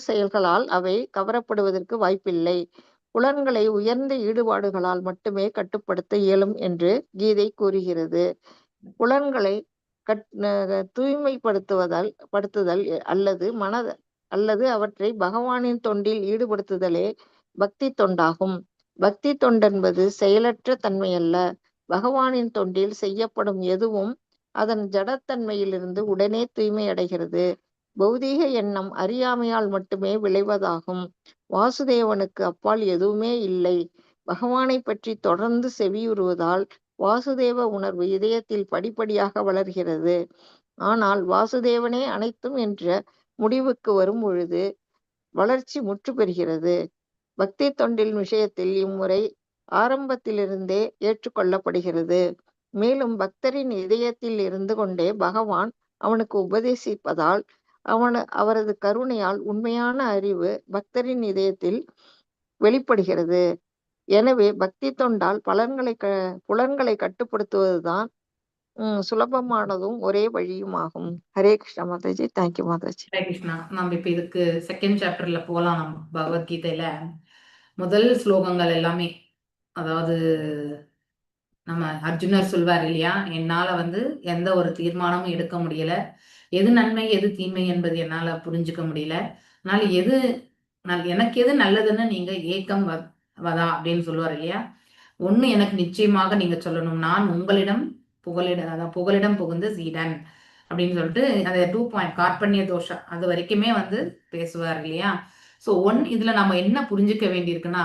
செயல்களால் அவை கவரப்படுவதற்கு வாய்ப்பில்லை. புலன்களை உயர்ந்த ஈடுபாடுகளால் மட்டுமே கட்டுப்படுத்த இயலும் என்று கீதை கூறுகிறது. புலன்களை தூய்மைப்படுத்துதல் அல்லது அவற்றை பகவானின் தொண்டில் ஈடுபடுத்துதலே பக்தி தொண்டாகும். பக்தி தொண்டென்பது செயலற்ற தன்மையல்ல. பகவானின் தொண்டில் செய்யப்படும் எதுவும் அதன் ஜடத்தன்மையிலிருந்து உடனே தூய்மை அடைகிறது. பௌதீக எண்ணம் அறியாமையால் மட்டுமே விளைவதாகும். வாசுதேவனுக்கு அப்பால் எதுவுமே இல்லை. பகவானை பற்றி தொடர்ந்து செவியுறுவதால் வாசுதேவ உணர்வு இதயத்தில் படிப்படியாக வளர்கிறது. ஆனால் வாசுதேவனே அனைத்தும் என்ற முடிவுக்கு வரும் பொழுது வளர்ச்சி முற்று பெறுகிறது. பக்தி தொண்டின் விஷயத்தில் இம்முறை ஆரம்பத்திலிருந்தே ஏற்றுக்கொள்ளப்படுகிறது. மேலும் பக்தரின் இதயத்தில் இருந்து கொண்டே பகவான் அவனுக்கு உபதேசிப்பதால் அவரது கருணையால் உண்மையான அறிவு பக்தரின் இதயத்தில் வெளிப்படுகிறது. எனவே பக்தி தொண்டால் புலன்களை கட்டுப்படுத்துவதுதான் சுலபமானதும் ஒரே வழியுமாகும். ஹரே கிருஷ்ணா மாதாஜி. தேங்க்யூ மாதாஜி. ஹரே கிருஷ்ணா. நம்ம இப்ப இதுக்கு செகண்ட் சாப்டர்ல போகலாம். நம்ம பகவத்கீதையில முதல் ஸ்லோகங்கள் எல்லாமே, அதாவது நம்ம அர்ஜுனர் சொல்வார் இல்லையா, என்னால எந்த ஒரு தீர்மானமும் எடுக்க முடியல, எது நன்மை எது தீமை என்பது என்னால புரிஞ்சுக்க முடியல, அதனால எனக்கு எது நல்லதுன்னு நீங்க ஏக்கம் வதா அப்படின்னு சொல்லுவார் இல்லையா. ஒண்ணு எனக்கு நிச்சயமாக நீங்க சொல்லணும், நான் உங்களிடம் புகலிடம் புகுந்து சீடன் அப்படின்னு சொல்லிட்டு அந்த 2 பாயிண்ட் கார்பண்ய தோஷம் அது வரைக்குமே பேசுவார் இல்லையா. ஸோ இதுல நம்ம என்ன புரிஞ்சுக்க வேண்டியிருக்குன்னா,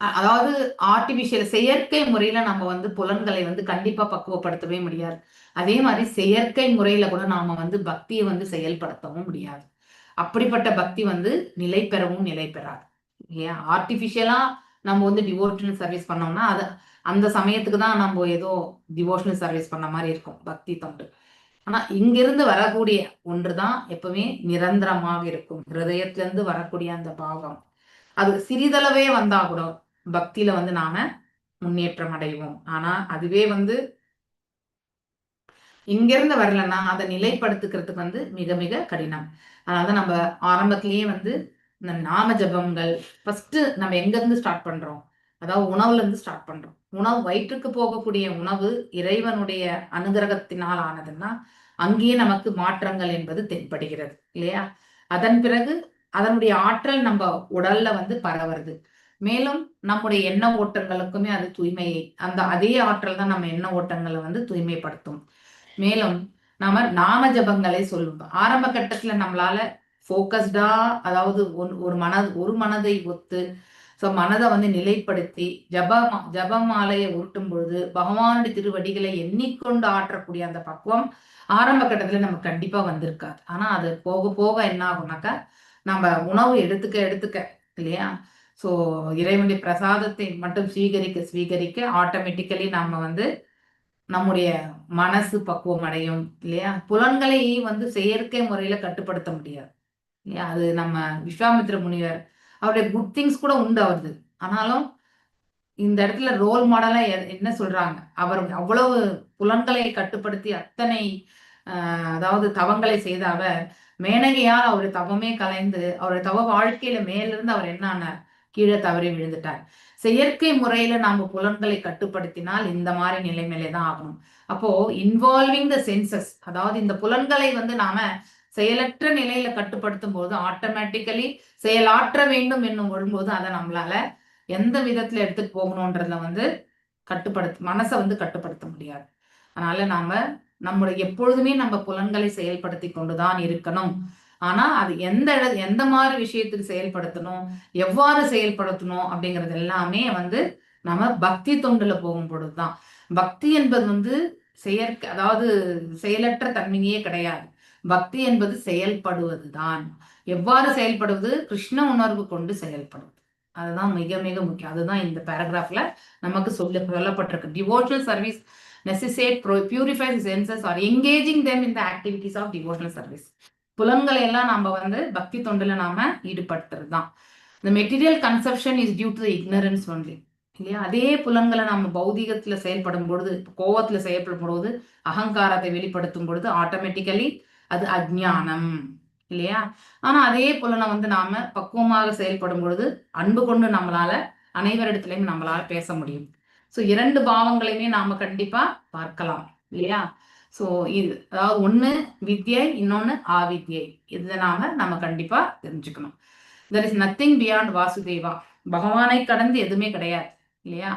அதாவது ஆர்டிபிஷியல் செயற்கை முறையில நம்ம புலன்களை கண்டிப்பா பக்குவப்படுத்தவே முடியாது. அதே மாதிரி செயற்கை முறையில கூட நாம பக்தியை செயல்படுத்தவும் முடியாது. அப்படிப்பட்ட பக்தி நிலை பெறாது இல்லையா. ஆர்டிபிஷியலா நம்ம டிவோஷனல் சர்வீஸ் பண்ணோம்னா அது அந்த சமயத்துக்கு தான் நம்ம ஏதோ டிவோஷனல் சர்வீஸ் பண்ண மாதிரி இருக்கும் பக்தி தொண்டு. ஆனா இங்கிருந்து வரக்கூடிய ஒன்றுதான் எப்பவுமே நிரந்தரமாக இருக்கும். ஹிருதயத்திலிருந்து வரக்கூடிய அந்த பாவம் அது சிறிதளவே வந்தா கூட பக்தியில நாம முன்னேற்றம் அடைவோம். ஆனா அதுவே இங்கிருந்து வரலன்னா அதை நிலைப்படுத்துக்கிறதுக்கு மிக மிக கடினம். அதனால நம்ம ஆரம்பத்திலேயே இந்த நாம ஜபங்கள் ஃபர்ஸ்ட் நம்ம எங்க இருந்து ஸ்டார்ட் பண்றோம், அதாவது உணவுல இருந்து ஸ்டார்ட் பண்றோம். உணவு வயிற்றுக்கு போகக்கூடிய உணவு இறைவனுடைய அனுகிரகத்தினால் ஆனதுன்னா அங்கேயே நமக்கு மாற்றங்கள் என்பது தென்படுகிறது இல்லையா. அதன் பிறகு அதனுடைய ஆற்றல் நம்ம உடல்ல பரவுறது. மேலும் நம்முடைய எண்ண ஓட்டங்களுக்குமே அது தூய்மையை அதே ஆற்றல் தான் நம்ம எண்ண ஓட்டங்களை தூய்மைப்படுத்தும். மேலும் நாம நாம ஜபங்களை சொல்லுவோம். ஆரம்ப கட்டத்துல நம்மளால ஃபோக்கஸ்டா, அதாவது ஒரு மனதை ஒத்து, ஸோ மனதை வந்து நிலைப்படுத்தி ஜபமாலையை உருட்டும் பொழுது பகவானுடைய திருவடிகளை எண்ணிக்கொண்டு ஆற்றக்கூடிய அந்த பக்குவம் ஆரம்ப கட்டத்துல நமக்கு கண்டிப்பா வந்திருக்காது. ஆனா அது போக போக என்ன ஆகும்னாக்கா, நம்ம உணவு எடுத்துக்க இல்லையா, ஸோ இறைவனுடைய பிரசாதத்தை மட்டும் ஸ்வீகரிக்க ஆட்டோமேட்டிக்கலி நம்ம வந்து நம்முடைய மனசு பக்குவம் அடையும் இல்லையா. புலன்களை வந்து செயற்கை முறையில கட்டுப்படுத்த முடியாது இல்லையா. அது நம்ம விஸ்வாமித்திர முனிவர் அவருடைய குட் திங்ஸ் கூட உண்டு அவரது. ஆனாலும் இந்த இடத்துல ரோல் மாடலா என்ன சொல்றாங்க, அவர் அவ்வளவு புலன்களை கட்டுப்படுத்தி அத்தனை அதாவது தவங்களை செய்த அவர் மேனகையால் அவருடைய தவமே கலைந்து அவருடைய தவ வாழ்க்கையில மேலிருந்து அவர் என்ன ஆனார், கீழே தவறி விழுந்துட்டார். செயற்கை முறையில நாம புலன்களை கட்டுப்படுத்தினால் இந்த மாதிரி நிலைமையிலே தான் ஆகணும். அப்போ இன்வால்விங் த சென்சஸ், அதாவது இந்த புலன்களை வந்து நாம செயலற்ற நிலையில கட்டுப்படுத்தும் போது ஆட்டோமேட்டிக்கலி செயலாற்ற வேண்டும் என்னும் வரும்போது அதை நம்மளால எந்த விதத்துல எடுத்துட்டு போகணும்ன்றதுல வந்து மனசை வந்து கட்டுப்படுத்த முடியாது. அதனால நாம நம்முடைய எப்பொழுதுமே நம்ம புலன்களை செயல்படுத்தி கொண்டுதான் இருக்கணும். ஆனா அது எந்த மாதிரி விஷயத்துக்கு செயல்படுத்தணும், எவ்வாறு செயல்படுத்தணும் அப்படிங்கிறது எல்லாமே வந்து நம்ம பக்தி தொண்டுல போகும் பொழுதுதான். பக்தி என்பது வந்து அதாவது செயலற்ற தன்மையே கிடையாது. பக்தி என்பது செயல்படுவதுதான். எவ்வாறு செயல்படுவது, கிருஷ்ண உணர்வு கொண்டு செயல்படுவது. அதுதான் மிக மிக முக்கியம். அதுதான் இந்த பேராகிராஃப்ல நமக்கு சொல்லப்பட்டிருக்கு. Devotional service necessitate purifies the senses or engaging them in the activities of devotional service. புலன்களை எல்லாம் நம்ம வந்து பக்தி தொண்டுல நாம ஈடுபடுத்துறது தான். The material conception is due to the ignorance only இல்லையா. அதே புலன்களை நம்ம பௌதிகத்துல செயல்படும் பொழுது, கோவத்துல செயல்படும் பொழுது, அகங்காரத்தை வெளிப்படுத்தும் பொழுது ஆட்டோமேட்டிக்கலி அது அஜ்ஞானம் இல்லையா. ஆனா அதே புலனை வந்து நாம பக்குவமாக செயல்படும் பொழுது அன்பு கொண்டு நம்மளால அனைவரிடத்திலையும் நம்மளால பேச முடியும். ஸோ 2 பாவங்களையுமே நாம கண்டிப்பா பார்க்கலாம் இல்லையா. ஸோ இது அதாவது ஒண்ணு வித்யை, இன்னொன்னு ஆவித்யை. இதை நம்ம கண்டிப்பா தெரிஞ்சுக்கணும். There is nothing beyond Vasudeva. பகவானை கடந்து எதுவுமே கிடையாது இல்லையா.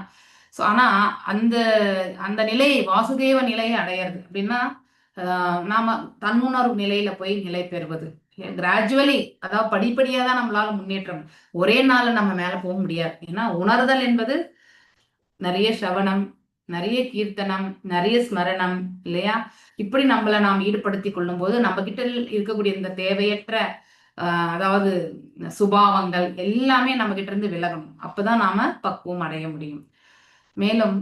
ஸோ ஆனா அந்த அந்த நிலையை, வாசுதேவ நிலையை அடையிறது அப்படின்னா நாம தன்னுணர்வு நிலையில போய் நிலை பெறுவது. கிராஜுவலி, அதாவது படிப்படியா தான் நம்மளால முன்னேற்றம். ஒரே நாள்ல நம்ம மேல போக முடியாது. ஏன்னா உணர்தல் என்பது நிறைய சவணம், நிறைய கீர்த்தனம், நிறைய ஸ்மரணம் இல்லையா. இப்படி நம்மளை நாம் ஈடுபடுத்தி கொள்ளும் போது நம்ம கிட்ட இருக்கக்கூடிய இந்த தேவையற்ற அதாவது சுபாவங்கள் எல்லாமே நம்ம கிட்ட இருந்து விலகணும். அப்பதான் நாம பக்குவம் அடைய முடியும். மேலும்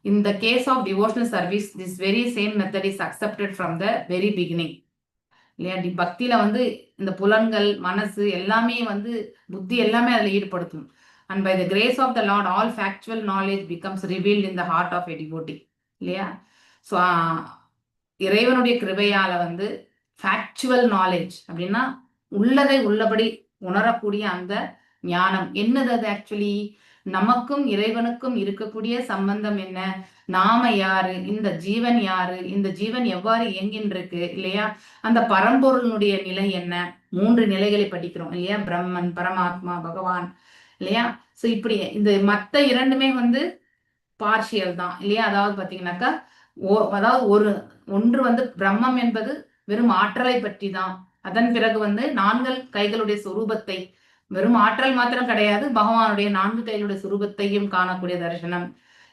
இந்த case of devotional service, this very same method is accepted from the very beginning இல்லையா. பக்தியில வந்து இந்த புலன்கள், மனசு எல்லாமே வந்து புத்தி எல்லாமே அதுல ஈடுபடுத்தும். And by the grace of the Lord, all factual knowledge becomes revealed in the heart of a devotee. இல்லையா. ஸோ இறைவனுடைய கிருபையால வந்து ஃபேக்சுவல் நாலேஜ் அப்படின்னா உள்ளதை உள்ளபடி உணரக்கூடிய அந்த ஞானம் என்னது, அது ஆக்சுவலி நமக்கும் இறைவனுக்கும் இருக்கக்கூடிய சம்பந்தம் என்ன, நாம யாரு, இந்த ஜீவன் யாரு, இந்த ஜீவன் எவ்வாறு இயங்கின்றிருக்கு இல்லையா, அந்த பரம்பொருளுடைய நிலை என்ன, 3 நிலைகளை படிக்கிறோம் இல்லையா, பிரம்மன், பரமாத்மா, பகவான் இல்லையா. ஸோ இப்படி இந்த மற்ற 2மே வந்து பார்ஷியல் தான் இல்லையா. அதாவது பாத்தீங்கன்னாக்கா அதாவது ஒன்று வந்து பிரம்மம் என்பது வெறும் ஆற்றலை பற்றி தான். அதன் பிறகு வந்து 4 கைகளுடைய சுரூபத்தை, வெறும் ஆற்றல் மாத்திரம் கிடையாது, பகவானுடைய 4 கைகளுடைய சுரூபத்தையும் காணக்கூடிய தரிசனம்.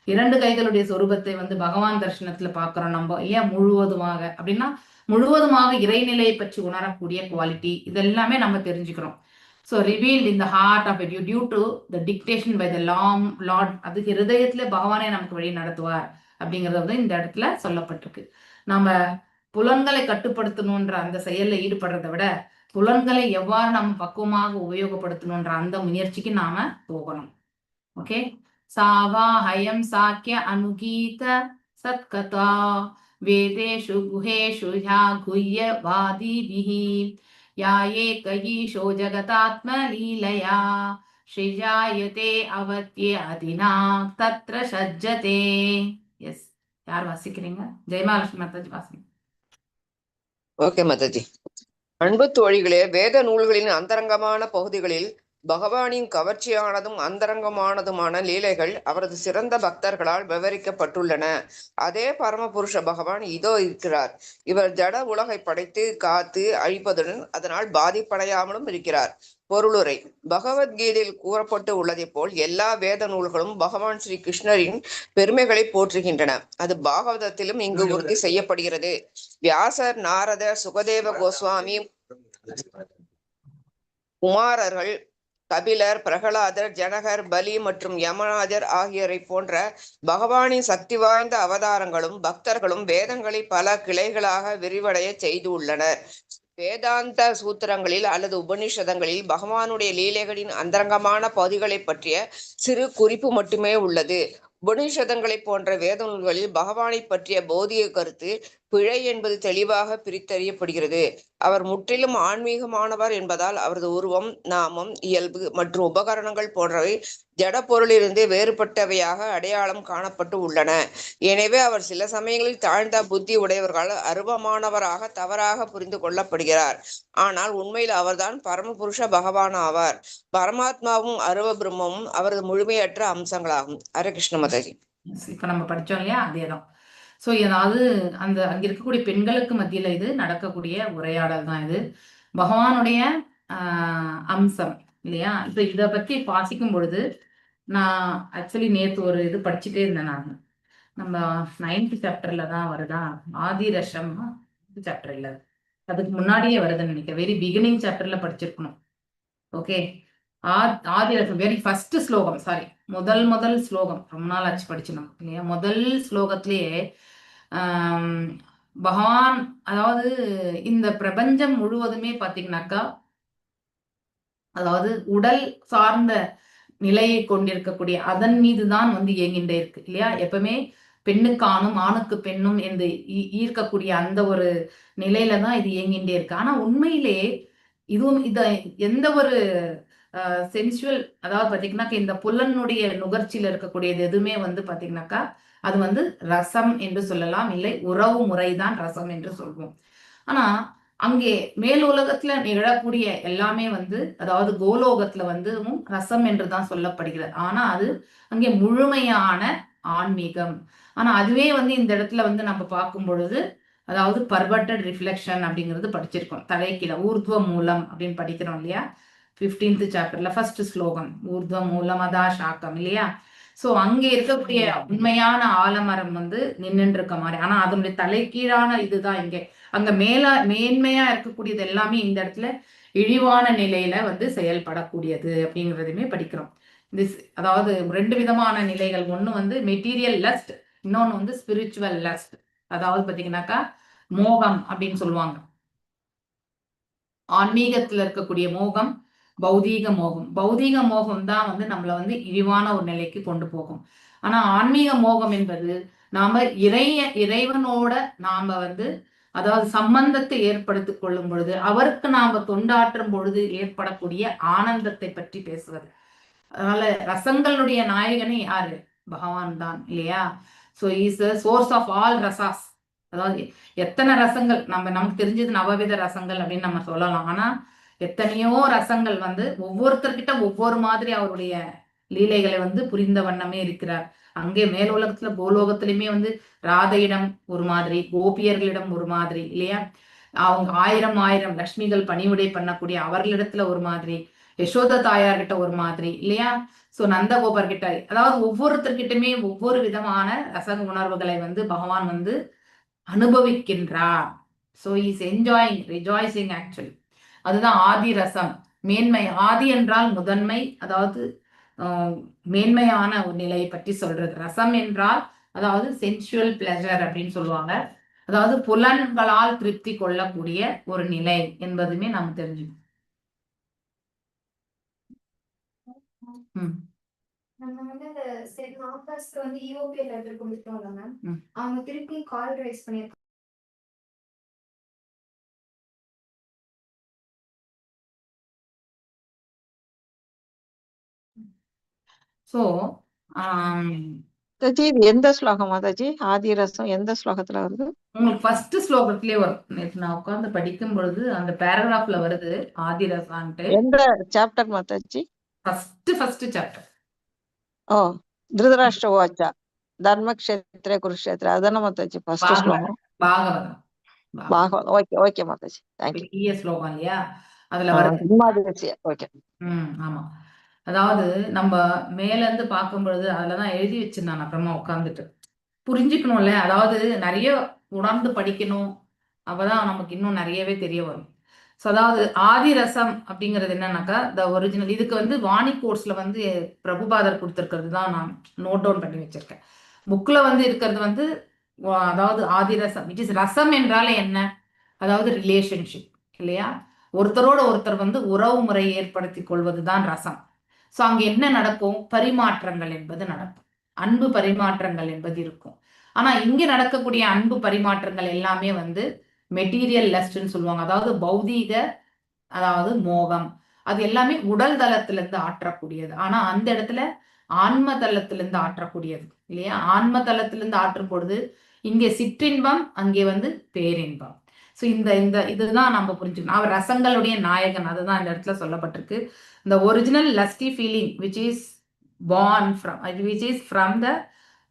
2 கைகளுடைய சொரூபத்தை வந்து பகவான் தரிசனத்துல பாக்குறோம் நம்ம இல்லையா. முழுவதுமாக அப்படின்னா முழுவதுமாக இறைநிலையை பற்றி உணரக்கூடிய குவாலிட்டி, இதெல்லாமே நம்ம தெரிஞ்சுக்கிறோம். So revealed in the heart of it due to the dictation by the Lord. அதுக்கு ஹிருதயத்துல பகவானே நமக்கு வழி நடத்துவார் அப்படிங்கறது வந்து இந்த இடத்துல சொல்லப்பட்டிருக்கு. நம்ம புலன்களை கட்டுப்படுத்தணும்ன்ற அந்த செயல்ல ஈடுபடுறதை விட புலன்களை எவ்வாறு நம்ம பக்குவமாக உபயோகப்படுத்தணும்ன்ற அந்த முயற்சிக்கு நாம போகணும். ஓகே. சாவா ஹயம் சாக்கிய அனுகீத சத்கதா வேதேஷு குஹேஷு யா குஹ்ய வாதிபிஹி யா ஏகஈஷோ ஜகதாத்ம லீலயா ஸ்ரீஜாயதே அவத்யே அதினா தத்ர சஜ்ஜதே. எஸ், யார் வாசிக்கிறீங்க? ஜெயமாலட்சுமி மாதாஜி வாசிங்க. ஓகே மாதாஜி. அன்பு தோழிகளே, வேத நூல்களின் அந்தரங்கமான பகுதிகளில் பகவானின் கவர்ச்சியானதும் அந்தரங்கமானதுமான லீலைகள் அவரது சிறந்த பக்தர்களால் விவரிக்கப்பட்டுள்ளன. அதே பரமபுருஷ பகவான் இதோ இருக்கிறார். இவர் ஜட உலகை படைத்து காத்து அழிப்பதுடன் அதனால் பாதிப்படையாமலும் இருக்கிறார். பொருளுரை. பகவத்கீதையில் கூறப்பட்டு உள்ளதை போல் எல்லா வேத நூல்களும் பகவான் ஸ்ரீ கிருஷ்ணரின் பெருமைகளை போற்றுகின்றன. அது பாகவதத்திலும் இங்கு உறுதி செய்யப்படுகிறது. வியாசர், நாரதர், சுகதேவ கோஸ்வாமி, குமாரர்கள், கபிலர், பிரகலாதர், ஜனகர், பலி மற்றும் யமராஜர் ஆகியோரை போன்ற பகவானின் சக்தி வாய்ந்த அவதாரங்களும் பக்தர்களும் வேதங்களை பல கிளைகளாக விரிவடைய செய்துள்ளனர். வேதாந்த சூத்திரங்களில் அல்லது உபனிஷதங்களில் பகவானுடைய லீலைகளின் அந்தரங்கமான பகுதிகளை பற்றிய சிறு குறிப்பு மட்டுமே உள்ளது. உபனிஷதங்களை போன்ற வேத நூல்களில் பகவானை பற்றிய பௌதிக கருத்து பிழை என்பது தெளிவாக பிரித்தறியப்படுகிறது. அவர் முற்றிலும் ஆன்மீகமானவர் என்பதால் அவரது உருவம், நாமம், இயல்பு மற்றும் உபகரணங்கள் போன்றவை ஜட பொருளிலிருந்து வேறுபட்டவையாக அடையாளம் காணப்பட்டு உள்ளன. எனவே அவர் சில சமயங்களில் தாழ்ந்த புத்தி உடையவர்களால் அருவமானவராக தவறாக புரிந்து கொள்ளப்படுகிறார். ஆனால் உண்மையில் அவர்தான் பரமபுருஷ பகவான் ஆவார். பரமாத்மாவும் அருவ பிரம்மமும் அவரது முழுமையற்ற அம்சங்களாகும். ஹரே கிருஷ்ண மாதாஜி. இப்ப நம்ம படிச்சோம் இல்லையா, அதேதான். ஸோ ஏதாவது அங்க இருக்கக்கூடிய பெண்களுக்கு மத்தியில இது நடக்கக்கூடிய உரையாடல் தான் இது. பகவானுடைய அம்சம் இல்லையா. இப்ப இதை பத்தி வாசிக்கும் பொழுது நான் ஆக்சுவலி நேத்து ஒரு இது படிச்சுட்டே இருந்தேன். நான் நம்ம 9th சாப்டர்ல தான் வருதா, ஆதி ரசம் சாப்டர் இல்ல, அதுக்கு முன்னாடியே வருதுன்னு நினைக்கிறேன். வெரி பிகினிங் சாப்டர்ல படிச்சிருக்கணும். ஓகே, ஆதி ரசம் வெரி ஃபர்ஸ்ட் ஸ்லோகம், சாரி முதல் ஸ்லோகம், ரொம்ப நாள் ஆச்சு படிச்சிடணும் இல்லையா. முதல் ஸ்லோகத்திலேயே பகவான், அதாவது இந்த பிரபஞ்சம் முழுவதுமே பாத்தீங்கன்னாக்கா, அதாவது உடல் சார்ந்த நிலையை கொண்டிருக்கக்கூடிய அதன் மீதுதான் இயங்கிட்டே இருக்கு இல்லையா. எப்பவுமே பெண்ணுக்கு ஆணும் ஆணுக்கு பெண்ணும் என்று ஈர்க்கக்கூடிய அந்த ஒரு நிலையில தான் இது இயங்கிட்டே இருக்கு. ஆனா உண்மையிலே இதுவும் எந்த ஒரு சென்சுவல், அதாவது பாத்தீங்கன்னாக்கா இந்த புலனுடைய நுகர்ச்சியில இருக்கக்கூடியது எதுவுமே பாத்தீங்கன்னாக்கா அது ரசம் என்று சொல்லலாம், இல்லை உறவு முறைதான் ரசம் என்று சொல்வோம். ஆனா அங்கே மேல் உலகத்துல நிகழக்கூடிய எல்லாமே அதாவது கோலோகத்துல ரசம் என்றுதான் சொல்லப்படுகிறது. ஆனா அது அங்கே முழுமையான ஆன்மீகம். ஆனா அதுவே இந்த இடத்துல நம்ம பார்க்கும் பொழுது, அதாவது பர்வர்டட் ரிஃப்ளெக்ஷன் அப்படிங்கிறது படிச்சிருக்கோம். தலைக்கீழ ஊர்துவ மூலம் அப்படின்னு படிக்கிறோம் இல்லையா. 15th சாப்டர்ல ஃபர்ஸ்ட் ஸ்லோகம், ஊர்துவ மூலம் அதா சாக்கம் இல்லையா. சோ அங்க இருக்கக்கூடிய உண்மையான ஆலமரம் நின்னுட்டு இருக்க மாதிரி, ஆனா அதனுடைய தலைக்கீழான இதுதான் இங்கே. அங்க மேன்மையா இருக்கக்கூடியது எல்லாமே இந்த இடத்துல இழிவான நிலையில செயல்படக்கூடியது அப்படிங்கிறதுமே படிக்கிறோம். அதாவது 2 விதமான நிலைகள். ஒண்ணு மெட்டீரியல் லஸ்ட், இன்னொன்னு ஸ்பிரிச்சுவல் லஸ்ட். அதாவது பாத்தீங்கன்னாக்கா மோகம் அப்படின்னு சொல்லுவாங்க. ஆன்மீகத்துல இருக்கக்கூடிய மோகம் பௌதீக மோகம். பௌதீக மோகம் தான் நம்மள இழிவான ஒரு நிலைக்கு கொண்டு போகும். ஆனா ஆன்மீக மோகம் என்பது நாம இறைவனோட நாம அதாவது சம்பந்தத்தை ஏற்படுத்திக் கொள்ளும் பொழுது, அவருக்கு நாம தொண்டாற்றும் பொழுது ஏற்படக்கூடிய ஆனந்தத்தை பற்றி பேசுவது. அதனால ரசங்களுடைய நாயகனே யாரு? பகவான் தான் இல்லையா. So is source of all rasas. அதாவது எத்தனை ரசங்கள் நமக்கு தெரிஞ்சது நவவித ரசங்கள் அப்படின்னு நம்ம சொல்லலாம். ஆனா எத்தனையோ ரசங்கள் ஒவ்வொருத்தர்கிட்ட ஒவ்வொரு மாதிரி அவருடைய லீலைகளை புரிந்த வண்ணமே இருக்கிறார். அங்கே மேல் உலகத்துல கோலோகத்திலுமே ராதையிடம் ஒரு மாதிரி, கோபியர்களிடம் ஒரு மாதிரி இல்லையா. அவங்க ஆயிரம் லட்சுமிகள் பணிவிடை பண்ணக்கூடிய அவர்களிடத்துல ஒரு மாதிரி, யசோத தாயார்கிட்ட ஒரு மாதிரி இல்லையா. சோ நந்தகோபர் கிட்ட, அதாவது ஒவ்வொருத்தர்கிட்டயுமே ஒவ்வொரு விதமான ரச உணர்வுகளை பகவான் அனுபவிக்கின்றார். So is enjoying, rejoicing actually. அதுதான் ஆதி ரசம். மேன்மை, ஆதி என்றால் முதன்மை, அதாவது மேன்மையான ஒரு நிலையை பற்றி சொல்றது. ரசம் என்றால் அதாவது சென்சுவல் பிளஷர் அப்படின்னு சொல்லுவாங்க. அதாவது புலன்களால் திருப்தி கொள்ளக்கூடிய ஒரு நிலை என்பதுமே நாம் தெரிஞ்சுக்கணும். நம்ம சரி ஆஃபர்ஸ்க்கு EOP லெட்டர் கொடுத்தோம்ல மேம், அவங்க திருப்பி கால் ரைஸ் பண்ணிருக்காங்க. ஸோ மாதாஜி இது எந்த ஸ்லோகம் மாதாஜி? ஆதி ரசம் எந்த ஸ்லோகத்துல வருது? உங்களுக்கு ஃபர்ஸ்ட் ஸ்லோகத்திலே வரும். நேற்று நான் உட்கார்ந்து படிக்கும் பொழுது அந்த பேராகிராஃப்ல வருது ஆதிரசான்ட்டு. எந்த chapter Mataji? First chapter. Oh, திருதராஷ்டிர வாச்சா தர்மக்ஷேத்ரே குருஷேத்ர அதான மாதாஜி ஃபர்ஸ்ட் ஸ்லோகம்? Bhagavatam. Bhagavatam. Okay okay Mataji, thank you. பெரிய ஸ்லோகம் இல்லையா, அதுல வருது. ஓகே. ஆமா. அதாவது நம்ம மேல இருந்து பார்க்கும் பொழுது அதுலதான் எழுதி வச்சிருந்தான். அப்புறமா உட்காந்துட்டு புரிஞ்சுக்கணும்ல. அதாவது நிறைய உணர்ந்து படிக்கணும், அப்பதான் நமக்கு இன்னும் நிறையவே தெரிய வரும். ஸோ அதாவது ஆதி ரசம் அப்படிங்கிறது என்னன்னாக்கா த ஒரிஜினல். இதுக்கு வந்து வாணி கோர்ஸ்ல வந்து பிரபுபாதர் கொடுத்துருக்கிறது தான் நான் நோட் டவுன் பண்ணி வச்சிருக்கேன். புக்ல வந்து இருக்கிறது வந்து அதாவது ஆதி ரசம், இட் இஸ் ரசம் என்றாலே என்ன, அதாவது ரிலேஷன்ஷிப் இல்லையா, ஒருத்தரோட ஒருத்தர் வந்து உறவு முறை ஏற்படுத்தி கொள்வது தான் ரசம். ஸோ அங்க என்ன நடக்கும், பரிமாற்றங்கள் என்பது நடக்கும், அன்பு பரிமாற்றங்கள் என்பது இருக்கும். ஆனா இங்க நடக்கக்கூடிய அன்பு பரிமாற்றங்கள் எல்லாமே வந்து மெட்டீரியல் லஸ்ட்ன்னு சொல்லுவாங்க. அதாவது பௌதீக, அதாவது மோகம், அது எல்லாமே உடல் தளத்திலிருந்து ஆற்றக்கூடியது. ஆனா அந்த இடத்துல ஆன்ம தளத்திலிருந்து ஆற்றக்கூடியது இல்லையா. ஆன்ம தளத்திலிருந்து ஆற்றும் பொழுது இங்கே சிற்றின்பம், அங்கே வந்து பேரின்பம். ஸோ இந்த இதுதான் நம்ம புரிஞ்சுக்கணும். அவர் ரசங்களுடைய நாயகன், அதுதான் இந்த இடத்துல சொல்லப்பட்டிருக்கு. இந்த original lusty feeling which is born from, which is from the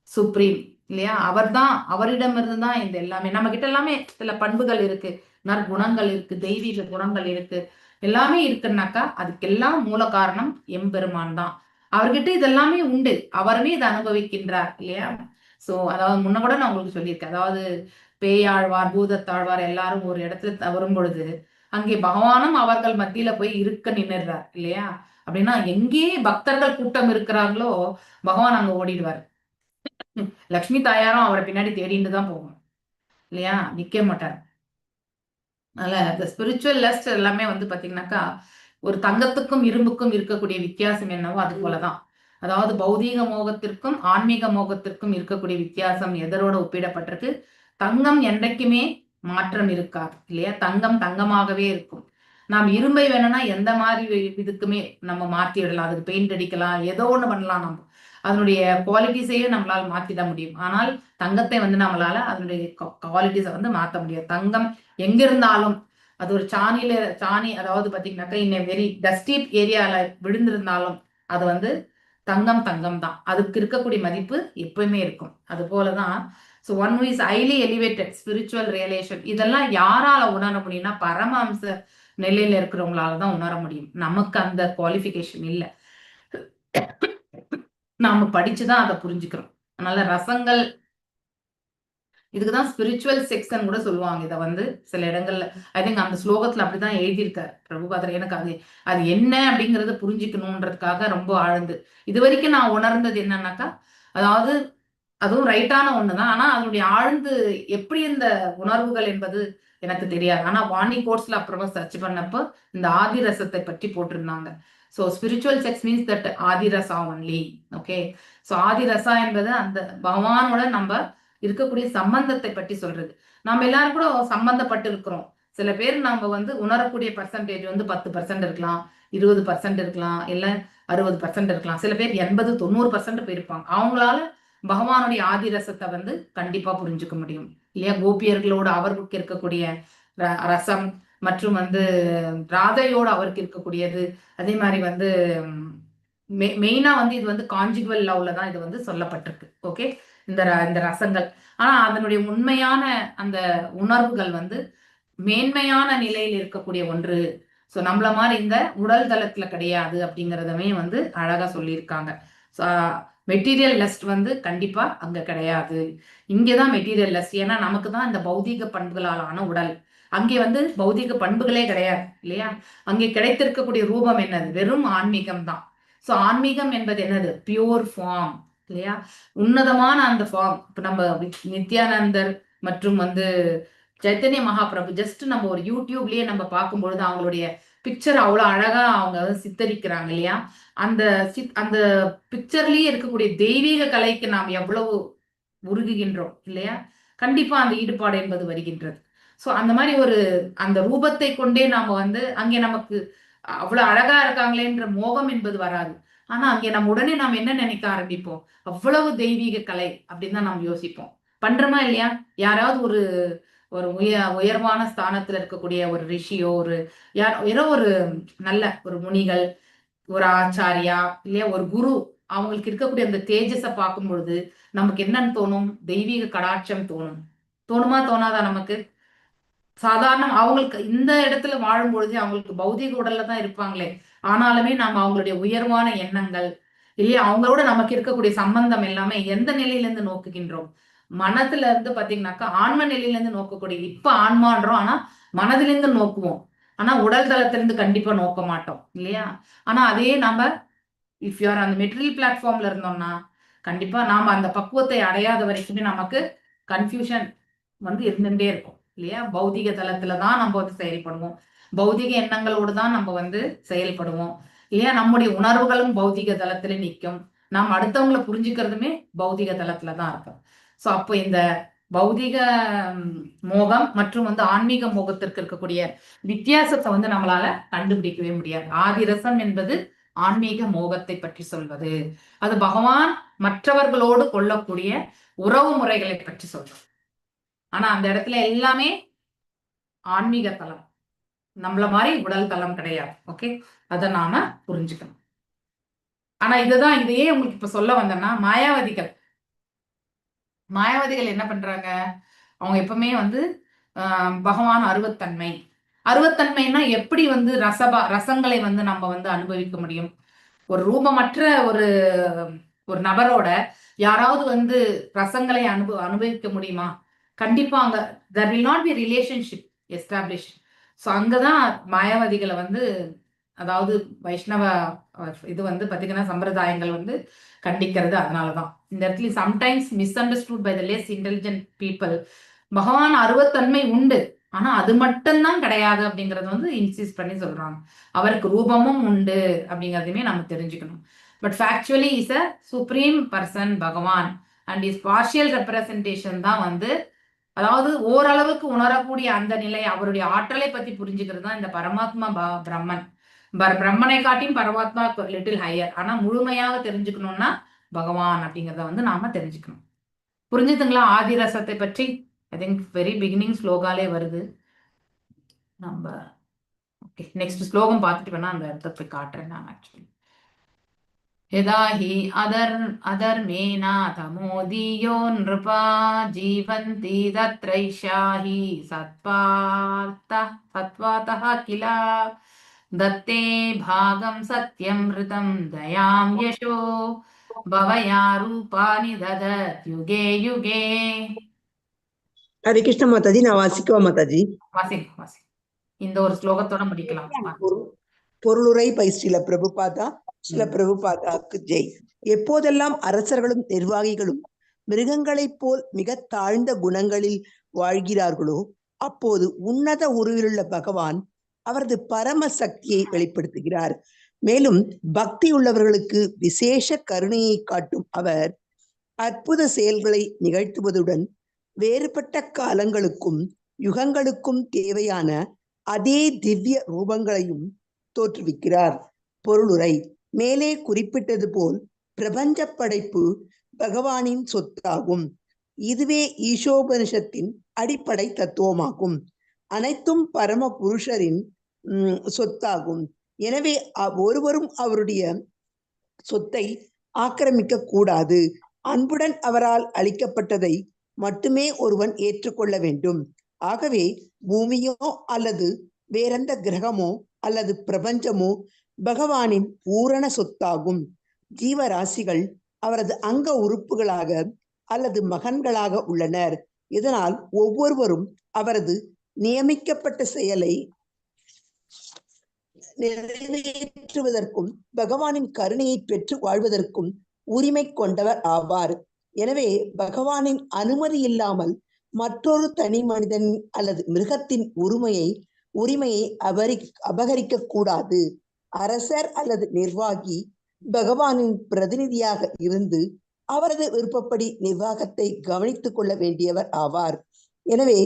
supreme இல்லையா. அவர் தான், அவரிடமிருந்து தான் இந்த எல்லாமே. நம்ம கிட்ட எல்லாமே சில பண்புகள் இருக்கு, நற்குணங்கள் இருக்கு, தெய்வீக குணங்கள் இருக்கு, எல்லாமே இருக்குன்னாக்கா அதுக்கெல்லாம் மூல காரணம் எம்பெருமான் தான். அவர்கிட்ட இதெல்லாமே உண்டு, அவருமே இதை அனுபவிக்கின்றார் இல்லையா. ஸோ அதாவது முன்ன கூட நான் உங்களுக்கு சொல்லியிருக்கேன். அதாவது பேயாழ்வார், பூதத்தாழ்வார் எல்லாரும் ஒரு இடத்துல வரும் பொழுது அங்கே பகவானும் அவர்கள் மத்தியில போய் இருக்க நின்னுறார் இல்லையா. அப்படின்னா எங்கே பக்தர்கள் கூட்டம் இருக்கிறாங்களோ பகவான் அங்க ஓடிடுவார். லக்ஷ்மி தாயாரும் அவரை பின்னாடி தேடிட்டு தான் போகும் இல்லையா, நிக்க மாட்டார். அதனால இந்த ஸ்பிரிச்சுவல் லஸ்ட் எல்லாமே வந்து பாத்தீங்கன்னாக்கா ஒரு தங்கத்துக்கும் இரும்புக்கும் இருக்கக்கூடிய வித்தியாசம் என்னவோ அது போலதான். அதாவது பௌதீக மோகத்திற்கும் ஆன்மீக மோகத்திற்கும் இருக்கக்கூடிய வித்தியாசம் எதரோட ஒப்பிடப்பட்டிருக்கு, தங்கம் என்றைக்குமே மாற்றம் இருக்காது இல்லையா. தங்கம் தங்கமாகவே இருக்கும். நாம் இரும்பை வேணும்னா எந்த மாதிரி இதுக்குமே நம்ம மாற்றி விடலாம், அதுக்கு பெயிண்ட் அடிக்கலாம், ஏதோ ஒண்ணு பண்ணலாம், நம்ம அதனுடைய குவாலிட்டிஸையும் நம்மளால மாத்திட முடியும். ஆனால் தங்கத்தை வந்து நம்மளால அதனுடைய குவாலிட்டிஸை வந்து மாற்ற முடியாது. தங்கம் எங்க இருந்தாலும் அது ஒரு சாணி அதாவது பாத்தீங்கன்னாக்கா இன்னும் வெரி டஸ்டி ஏரியால விழுந்திருந்தாலும் அது வந்து தங்கம் தான், அதுக்கு இருக்கக்கூடிய மதிப்பு எப்பவுமே இருக்கும். அது போலதான் so one who is highly elevated spiritual relation, இதெல்லாம் யாரால உணர முடியும்னா பரமஹம்ச நிலையில இருக்கிறவங்களால தான் உணர முடியும். நமக்கு அந்த குவாலிஃபிகேஷன் இல்லை, நாம படிச்சுதான் அதை புரிஞ்சுக்கிறோம். அதனால ரசங்கள் இதுக்குதான் ஸ்பிரிச்சுவல் செக்ஷன் கூட சொல்லுவாங்க. இதை வந்து சில இடங்கள்ல ஐ திங்க் அந்த ஸ்லோகத்துல அப்படிதான் எழுதியிருக்காரு பிரபுபாதர். எனக்கு அது என்ன அப்படிங்கறத புரிஞ்சுக்கணுன்றதுக்காக ரொம்ப ஆழ்ந்து இது வரைக்கும் நான் உணர்ந்தது என்னன்னாக்கா, அதாவது அதுவும் ரைட்டான ஒண்ணுதான், ஆனா அதனுடைய ஆழ்ந்து எப்படி இந்த உணர்வுகள் என்பது எனக்கு தெரியாது. ஆனா வாணி கோர்ஸ்ல அப்புறமா சர்ச் பண்ணப்போ இந்த ஆதி ரசத்தை பற்றி போட்டிருந்தாங்க. So spiritual sex means that adi rasa only. Okay, so ஆதி ரசா என்பது அந்த பகவானோட நம்ம இருக்கக்கூடிய சம்பந்தத்தை பற்றி சொல்றது. நம்ம எல்லாரும் கூட சம்பந்தப்பட்டு இருக்கிறோம். சில பேர் நம்ம வந்து உணரக்கூடிய பர்சன்டேஜ் வந்து 10% இருக்கலாம், 20% இருக்கலாம், இல்ல 60% இருக்கலாம். சில பேர் 80-90% போயிருப்பாங்க. அவங்களால பகவானுடைய ஆதி ரசத்தை வந்து கண்டிப்பா புரிஞ்சுக்க முடியும் இல்லையா. கோபியர்களோடு அவருக்கு இருக்கக்கூடிய ரசம் மற்றும் வந்து ராதையோடு அவருக்கு இருக்கக்கூடியது, அதே மாதிரி வந்து மெயினா வந்து இது வந்து கான்ஜுகல் லவ்ல தான் இது வந்து சொல்லப்பட்டிருக்கு. ஓகே, இந்த ரசங்கள். ஆனா அதனுடைய உண்மையான அந்த உணர்வுகள் வந்து மேன்மையான நிலையில் இருக்கக்கூடிய ஒன்று. ஸோ நம்மள மாதிரி இந்த உடல் தளத்துல கிடையாது அப்படிங்கிறதுமே வந்து அழகா சொல்லியிருக்காங்க. ஸோ மெட்டீரியல் லஸ்ட் வந்து கண்டிப்பா அங்க கிடையாது, இங்கேதான் மெட்டீரியல் லஸ்ட். ஏன்னா நமக்கு தான் இந்த பௌதீக பண்புகளாலான உடல், அங்கே வந்து பௌதீக பண்புகளே கிடையாது இல்லையா. அங்கே கிடைத்திருக்கக்கூடிய ரூபம் என்னது, வெறும் ஆன்மீகம் தான். ஸோ ஆன்மீகம் என்பது என்னது, பியூர் ஃபார்ம் இல்லையா, உன்னதமான அந்த ஃபார்ம். இப்ப நம்ம நித்யானந்தர் மற்றும் வந்து சைத்தன்ய மகாபிரபு ஜஸ்ட் நம்ம ஒரு யூடியூப்லயே நம்ம பார்க்கும்பொழுது அவங்களுடைய பிக்சர் அவ்வளவு அழகா அவங்க வந்து சித்தரிக்கிறாங்க இல்லையா. அந்த பிக்சர்லயே இருக்கக்கூடிய தெய்வீக கலைக்கு நாம் எவ்வளவு உருகுகின்றோம் இல்லையா. கண்டிப்பா அந்த ஈடுபாடு என்பது வருகின்றது. ஸோ அந்த மாதிரி ஒரு அந்த ரூபத்தை கொண்டே நாம வந்து அங்கே நமக்கு அவ்வளவு அழகா இருக்காங்களேன்ற மோகம் என்பது வராது. ஆனா அங்கே நம்ம உடனே நாம் என்ன நினைக்க ஆரம்பிப்போம், அவ்வளவு தெய்வீக கலை அப்படின்னு தான் நம்ம யோசிப்போம். பண்றோமா இல்லையா? யாராவது ஒரு ஒரு உயர்வான ஸ்தானத்துல இருக்கக்கூடிய ஒரு ரிஷியோ, ஒரு யாரோ ஒரு நல்ல ஒரு முனிகள், ஒரு ஆச்சாரியா இல்லையா, ஒரு குரு, அவங்களுக்கு இருக்கக்கூடிய அந்த தேஜஸை பார்க்கும் பொழுது நமக்கு என்னன்னு தோணும்? தெய்வீக கடாட்சம் தோணும். தோணுமா தோணாதா நமக்கு? சாதாரண அவங்களுக்கு இந்த இடத்துல வாழும் பொழுது அவங்களுக்கு பௌதிக உடல்ல தான் இருப்பாங்களே, ஆனாலுமே நாம அவங்களுடைய உயர்வான எண்ணங்கள் இல்லையா, அவங்களோட நமக்கு இருக்கக்கூடிய சம்பந்தம் எல்லாமே எந்த நிலையில இருந்து நோக்குகின்றோம்? மனத்துல இருந்து பாத்தீங்கன்னாக்கா ஆன்ம நிலையில இருந்து நோக்கக்கூடிய, இப்ப ஆன்மான்றோம், ஆனா மனதிலிருந்து நோக்குவோம். ஆனா உடல் தளத்திலிருந்து கண்டிப்பா நோக்க மாட்டோம் இல்லையா? ஆனா அதே நம்ம இஃப் யூஆர் அந்த மெட்டீரியல் பிளாட்ஃபார்ம்ல இருந்தோம்னா கண்டிப்பா நாம அந்த பக்குவத்தை அடையாத வரைக்குமே நமக்கு கன்ஃபியூஷன் வந்து இருந்துட்டே இருக்கும் இல்லையா? பௌதிக தளத்துல தான் நம்ம வந்து செயல்படுவோம், பௌதிக எண்ணங்களோடு தான் நம்ம வந்து செயல்படுவோம் இல்லையா? நம்முடைய உணர்வுகளும் பௌதிக தளத்துல நிற்கும், நாம் அடுத்தவங்களை புரிஞ்சுக்கிறதுமே பௌதிக தளத்துல தான் இருக்கும். ஸோ அப்போ இந்த பௌதிக மோகம் மற்றும் வந்து ஆன்மீக மோகத்திற்கு இருக்கக்கூடிய வித்தியாசத்தை வந்து நம்மளால கண்டுபிடிக்கவே முடியாது. ஆதிரசம் என்பது ஆன்மீக மோகத்தை பற்றி சொல்வது, அது பகவான் மற்றவர்களோடு கொள்ளக்கூடிய உறவு முறைகளை பற்றி சொல்றது. ஆனா அந்த இடத்துல எல்லாமே ஆன்மீக தலம், நம்மள மாதிரி உடல் தலம் கிடையாது. ஓகே, அதை நாம புரிஞ்சுக்கணும். ஆனா இதுதான், இதையே உங்களுக்கு இப்ப சொல்ல வந்தேன்னா, மாயாவதிகள் என்ன பண்றாங்க, அவங்க எப்பவுமே வந்து பகவான் அருவத்தன்மைன்னா எப்படி வந்து ரசங்களை வந்து நம்ம வந்து அனுபவிக்க முடியும்? ஒரு ரூபமற்ற ஒரு நபரோட யாராவது வந்து ரசங்களை அனுபவிக்க முடியுமா? கண்டிப்பா அங்க there will not be relationship established. So அங்கதான் மாயாவதிகளை வந்து, அதாவது வைஷ்ணவ இது வந்து பாத்தீங்கன்னா சம்பிரதாயங்கள் வந்து கண்டிக்கிறது. அதனாலதான் இந்த இடத்துல sometimes misunderstood by the less intelligent people. பகவான் அருவத்தன்மை உண்டு, ஆனா அது மட்டும்தான் கிடையாது அப்படிங்கறது வந்து இன்சிஸ்ட் பண்ணி சொல்றாங்க. அவருக்கு ரூபமும் உண்டு அப்படிங்கறதையுமே நம்ம தெரிஞ்சுக்கணும். But factually is a supreme person பகவான், அண்ட் இஸ் பார்ஷியல் ரெப்ரசன்டேஷன் தான் வந்து, அதாவது ஓரளவுக்கு உணரக்கூடிய அந்த நிலை, அவருடைய ஆற்றலை பத்தி புரிஞ்சுக்கிறது தான் இந்த பரமாத்மா பிரம்மன். பிரம்மனை காட்டியும் பரமாத்மா லிட்டில் ஹையர். ஆனா முழுமையாக தெரிஞ்சுக்கணும்னா பகவான் அப்படிங்கிறத வந்து நாம தெரிஞ்சுக்கணும். புரிஞ்சுதுங்களா ஆதிரசத்தை பற்றி? ஐ திங்க் வெரி பிகினிங் ஸ்லோகாலே வருது. நம்ம ஓகே, நெக்ஸ்ட் ஸ்லோகம் பார்த்துட்டு வேணா அந்த இடத்த போய் காட்டுறேன் நான். ஆக்சுவலி यदा हि अधर्मेनाथमोदीयो नृपा जीवन्ति तत्रैषा हि सत्त्वातः किल दत्ते भागं सत्यं ऋतं दयां यशो भवया रूपाणि ददत्युगे युगे. ஹரே கிருஷ்ண மாதாஜி, நான் வாசிக்கவா மாதாஜி? வாசிங்க. இந்த ஒரு ஸ்லோகத்தோட முடிக்கலாம். பொருளுரை பை ஸ்ரீல பிரபுபாதா. சில பிரபுபாதாக்கு ஜெய். எப்போதெல்லாம் அரசர்களும் நிர்வாகிகளும் மிருகங்களைப் போல் மிக தாழ்ந்த குணங்களில் வாழ்கிறார்களோ அப்போது உன்னத உருவிலுள்ள பகவான் அவரது பரம சக்தியை வெளிப்படுத்துகிறார். மேலும் பக்தி உள்ளவர்களுக்கு விசேஷ கருணையை காட்டும் அவர் அற்புத செயல்களை நிகழ்த்துவதுடன் வேறுபட்ட காலங்களுக்கும் யுகங்களுக்கும் தேவையான அதே திவ்ய ரூபங்களையும் தோற்றுவிக்கிறார். பொருளுரை. மேலே குறிப்பிட்டது போல் பிரபஞ்ச படைப்பு பகவானின் சொத்தாகும். இதுவே ஈசோபனிஷத்தின் அடிப்படை தத்துவமாகும். அனைத்தும் பரம புருஷரின் சொத்தாகும். எனவே ஒருவரும் அவருடைய சொத்தை ஆக்கிரமிக்க கூடாது. அன்புடன் அவரால் அளிக்கப்பட்டதை மட்டுமே ஒருவன் ஏற்றுக்கொள்ள வேண்டும். ஆகவே பூமியோ அல்லது வேறெந்த கிரகமோ அல்லது பிரபஞ்சமோ பகவானின் பூரண சொத்தாகும். ஜீவராசிகள் அவரது அங்க உறுப்புகளாக அல்லது மகன்களாக உள்ளனர். இதனால் ஒவ்வொருவரும் அவரது நியமிக்கப்பட்ட செயலை நிறைவேற்றுவதற்கும் பகவானின் கருணையை பெற்று வாழ்வதற்கும் உரிமை கொண்டவர் ஆவார். எனவே பகவானின் அனுமதி இல்லாமல் மற்றொரு தனி மனிதன் அல்லது மிருகத்தின் உரிமையை அபகரிக்க கூடாது. அரசர் அல்லது நிர்வாகி பகவானின் பிரதிநிதியாக இருந்து அவரது விருப்பப்படி நிர்வாகத்தை கவனித்துக் கொள்ள வேண்டியவர் ஆவார். எனவே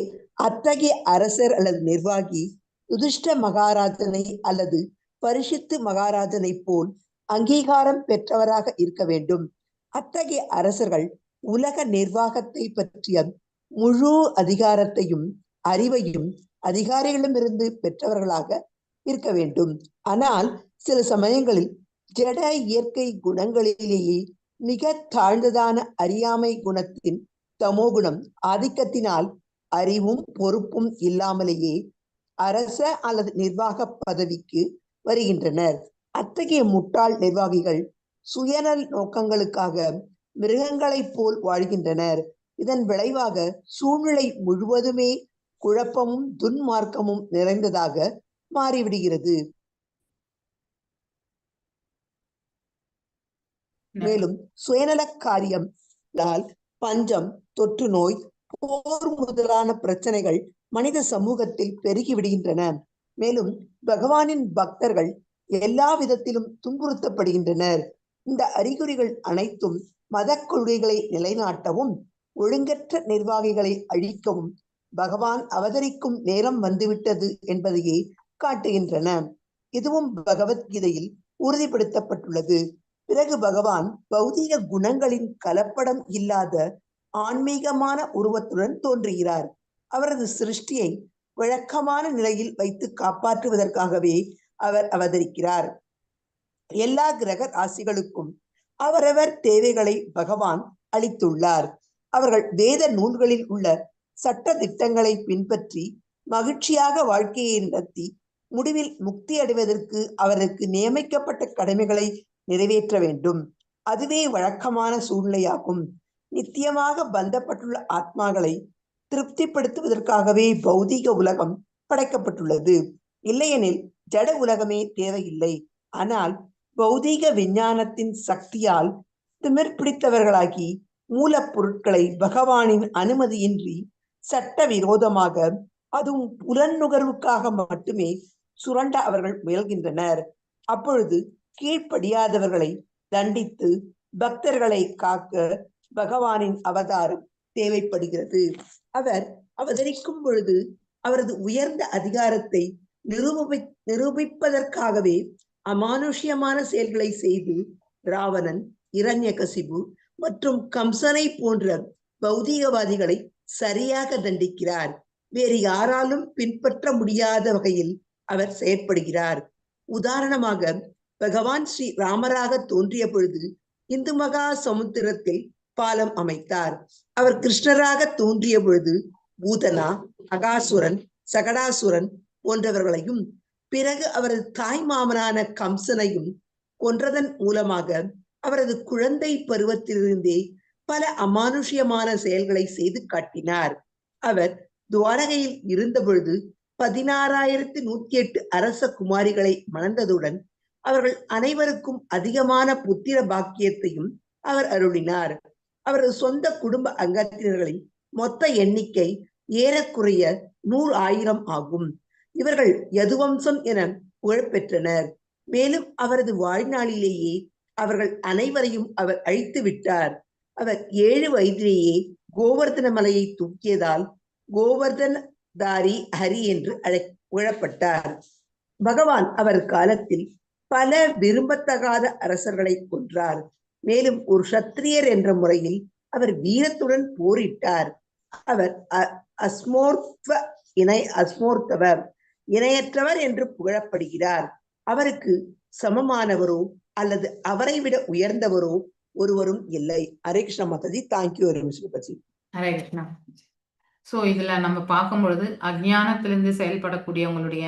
அத்தகைய அரசர் அல்லது நிர்வாகி யுதிஷ்ட மகாராஜனை அல்லது பரிஷித்து மகாராஜனை போல் அங்கீகாரம் பெற்றவராக இருக்க வேண்டும். அத்தகைய அரசர்கள் உலக நிர்வாகத்தை பற்றிய முழு அதிகாரத்தையும் அறிவையும் அதிகாரிகளிடமிருந்து பெற்றவர்களாக இருக்க வேண்டும். ஆனால் சில சமயங்களில் ஜட இயற்கை குணங்களிலேயே மிக தாழ்ந்ததான அறியாமை குணத்தின் தமோகுணம் ஆதிக்கத்தினால் அறிவும் பொறுப்பும் இல்லாமலேயே அரச அல்லது நிர்வாக பதவிக்கு வருகின்றனர். அத்தகைய முட்டாள் நிர்வாகிகள் சுயநல் நோக்கங்களுக்காக மிருகங்களைப் போல் வாழ்கின்றனர். இதன் விளைவாக சூழ்நிலை முழுவதுமே குழப்பமும் துன்மார்க்கமும் நிறைந்ததாக மாறிவிடுகிறது. மேலும் சுயநல காரியம் பஞ்சம், தொற்று நோய், போர் முதலான பிரச்சனைகள் மனித சமூகத்தில் பெருகி விடுகின்றன. மேலும் பகவானின் பக்தர்கள் எல்லா விதத்திலும் துன்புறுத்தப்படுகின்றனர். இந்த அறிகுறிகள் அனைத்தும் மத கொள்கைகளை நிலைநாட்டவும் ஒழுங்கற்ற நிர்வாகிகளை அழிக்கவும் பகவான் அவதரிக்கும் நேரம் வந்துவிட்டது என்பதையே காட்டுகின்றன. இதுவும் பகவத்கீதையில் உறுதிப்படுத்தப்பட்டுள்ளது. பிறகு பகவான் பௌதீக குணங்களின் கலப்படம் இல்லாத ஆன்மீகமான உருவத்துடன் தோன்றுகிறார். அவரது சிருஷ்டியை வழக்கமான நிலையில் வைத்து காப்பாற்றுவதற்காகவே அவர் அவதரிக்கிறார். எல்லா கிரக ராசிகளுக்கும் அவரவர் தேவைகளை பகவான் அளித்துள்ளார். அவர்கள் வேத நூல்களில் உள்ள சட்ட திட்டங்களை பின்பற்றி மகிழ்ச்சியாக வாழ்க்கையை நடத்தி முடிவில் முக்தி அடைவதற்கு அவருக்கு நியமிக்கப்பட்ட கடமைகளை நிறைவேற்ற வேண்டும். அதுவே வழக்கமான சூழ்நிலையாகும். நித்தியமாக பந்தப்பட்டுள்ள ஆத்மாக்களை திருப்திப்படுத்துவதற்காகவே பௌதீக உலகம் படைக்கப்பட்டுள்ளது. இல்லையெனில் ஜட உலகமே தேவையில்லை. ஆனால் பௌதீக விஞ்ஞானத்தின் சக்தியால் திமிர் பிடித்தவர்களாகி மூலப்பொருட்களை பகவானின் அனுமதியின்றி சட்ட விரோதமாக, அதுவும் புலன்நுகர்வுக்காக மட்டுமே சுரண்ட அவர்கள் முயல்கின்றனர். அப்பொழுது கீழ்ப்படியாதவர்களை தண்டித்து பக்தர்களை காக்க பகவானின் அவதாரம் தேவைப்படுகிறது. அவர் அவதரிக்கும் பொழுது அவரது உயர்ந்த அதிகாரத்தை நிரூபிப்பதற்காகவே அமானுஷ்யமான செயல்களை செய்து ராவணன், இரண்யகசிபு மற்றும் கம்சனை போன்ற பௌதீகவாதிகளை சரியாக தண்டிக்கிறார். வேறு யாராலும் பின்பற்ற முடியாத வகையில் அவர் செயற்படுகிறார். உதாரணமாக, பகவான் ஸ்ரீ ராமராக தோன்றிய பொழுது இந்து மகா சமுத்திரத்தில் பாலம் அமைத்தார். அவர் கிருஷ்ணராக தோன்றிய பொழுது பூதனா, அகாசுரன், சகடாசுரன் போன்றவர்களையும், பிறகு அவரது தாய் மாமனான கம்சனையும் கொன்றதன் மூலமாக அவரது குழந்தை பருவத்திலிருந்தே பல அமானுஷ்யமான செயல்களை செய்து காட்டினார். அவர் துவாரகையில் இருந்த பொழுது 16,108 அரச குமாரிகளை மணந்ததுடன் அவர்கள் அனைவருக்கும் அதிகமான புத்திர பாக்கியத்தையும் அவர் அருளினார். அவரது சொந்த குடும்ப அங்கத்தினர்களின் மொத்த எண்ணிக்கை ஏறக்குறைய 100,000 ஆகும். இவர்கள் யதுவம்சம் என புகழ்பெற்றனர். மேலும் அவரது வாழ்நாளிலேயே அவர்கள் அனைவரையும் அவர் அழித்து விட்டார். அவர் 7 வயதிலேயே கோவர்தன மலையை தூக்கியதால் கோவர்தனதாரி ஹரி என்று புகழப்பட்டார். பகவான் அவர் காலத்தில் பல விரும்பத்தகாத அரசர்களை கொன்றார். மேலும் ஒரு சத்திரியர் என்ற முறையில் அவர் வீரத்துடன் போரிட்டார். அவர் அஸ்மோர்த்தவர், இணையற்றவர் என்று புகழப்படுகிறார். அவருக்கு சமமானவரோ அல்லது அவரை விட உயர்ந்தவரோ ஒருவரும் இல்லை. Hare Krishna Mataji. Thank you very much Mataji. Hare Krishna. So இதுல நம்ம பார்க்கும் பொழுது அஜ்ஞானத்திலிருந்து செயல்படக்கூடியவங்களுடைய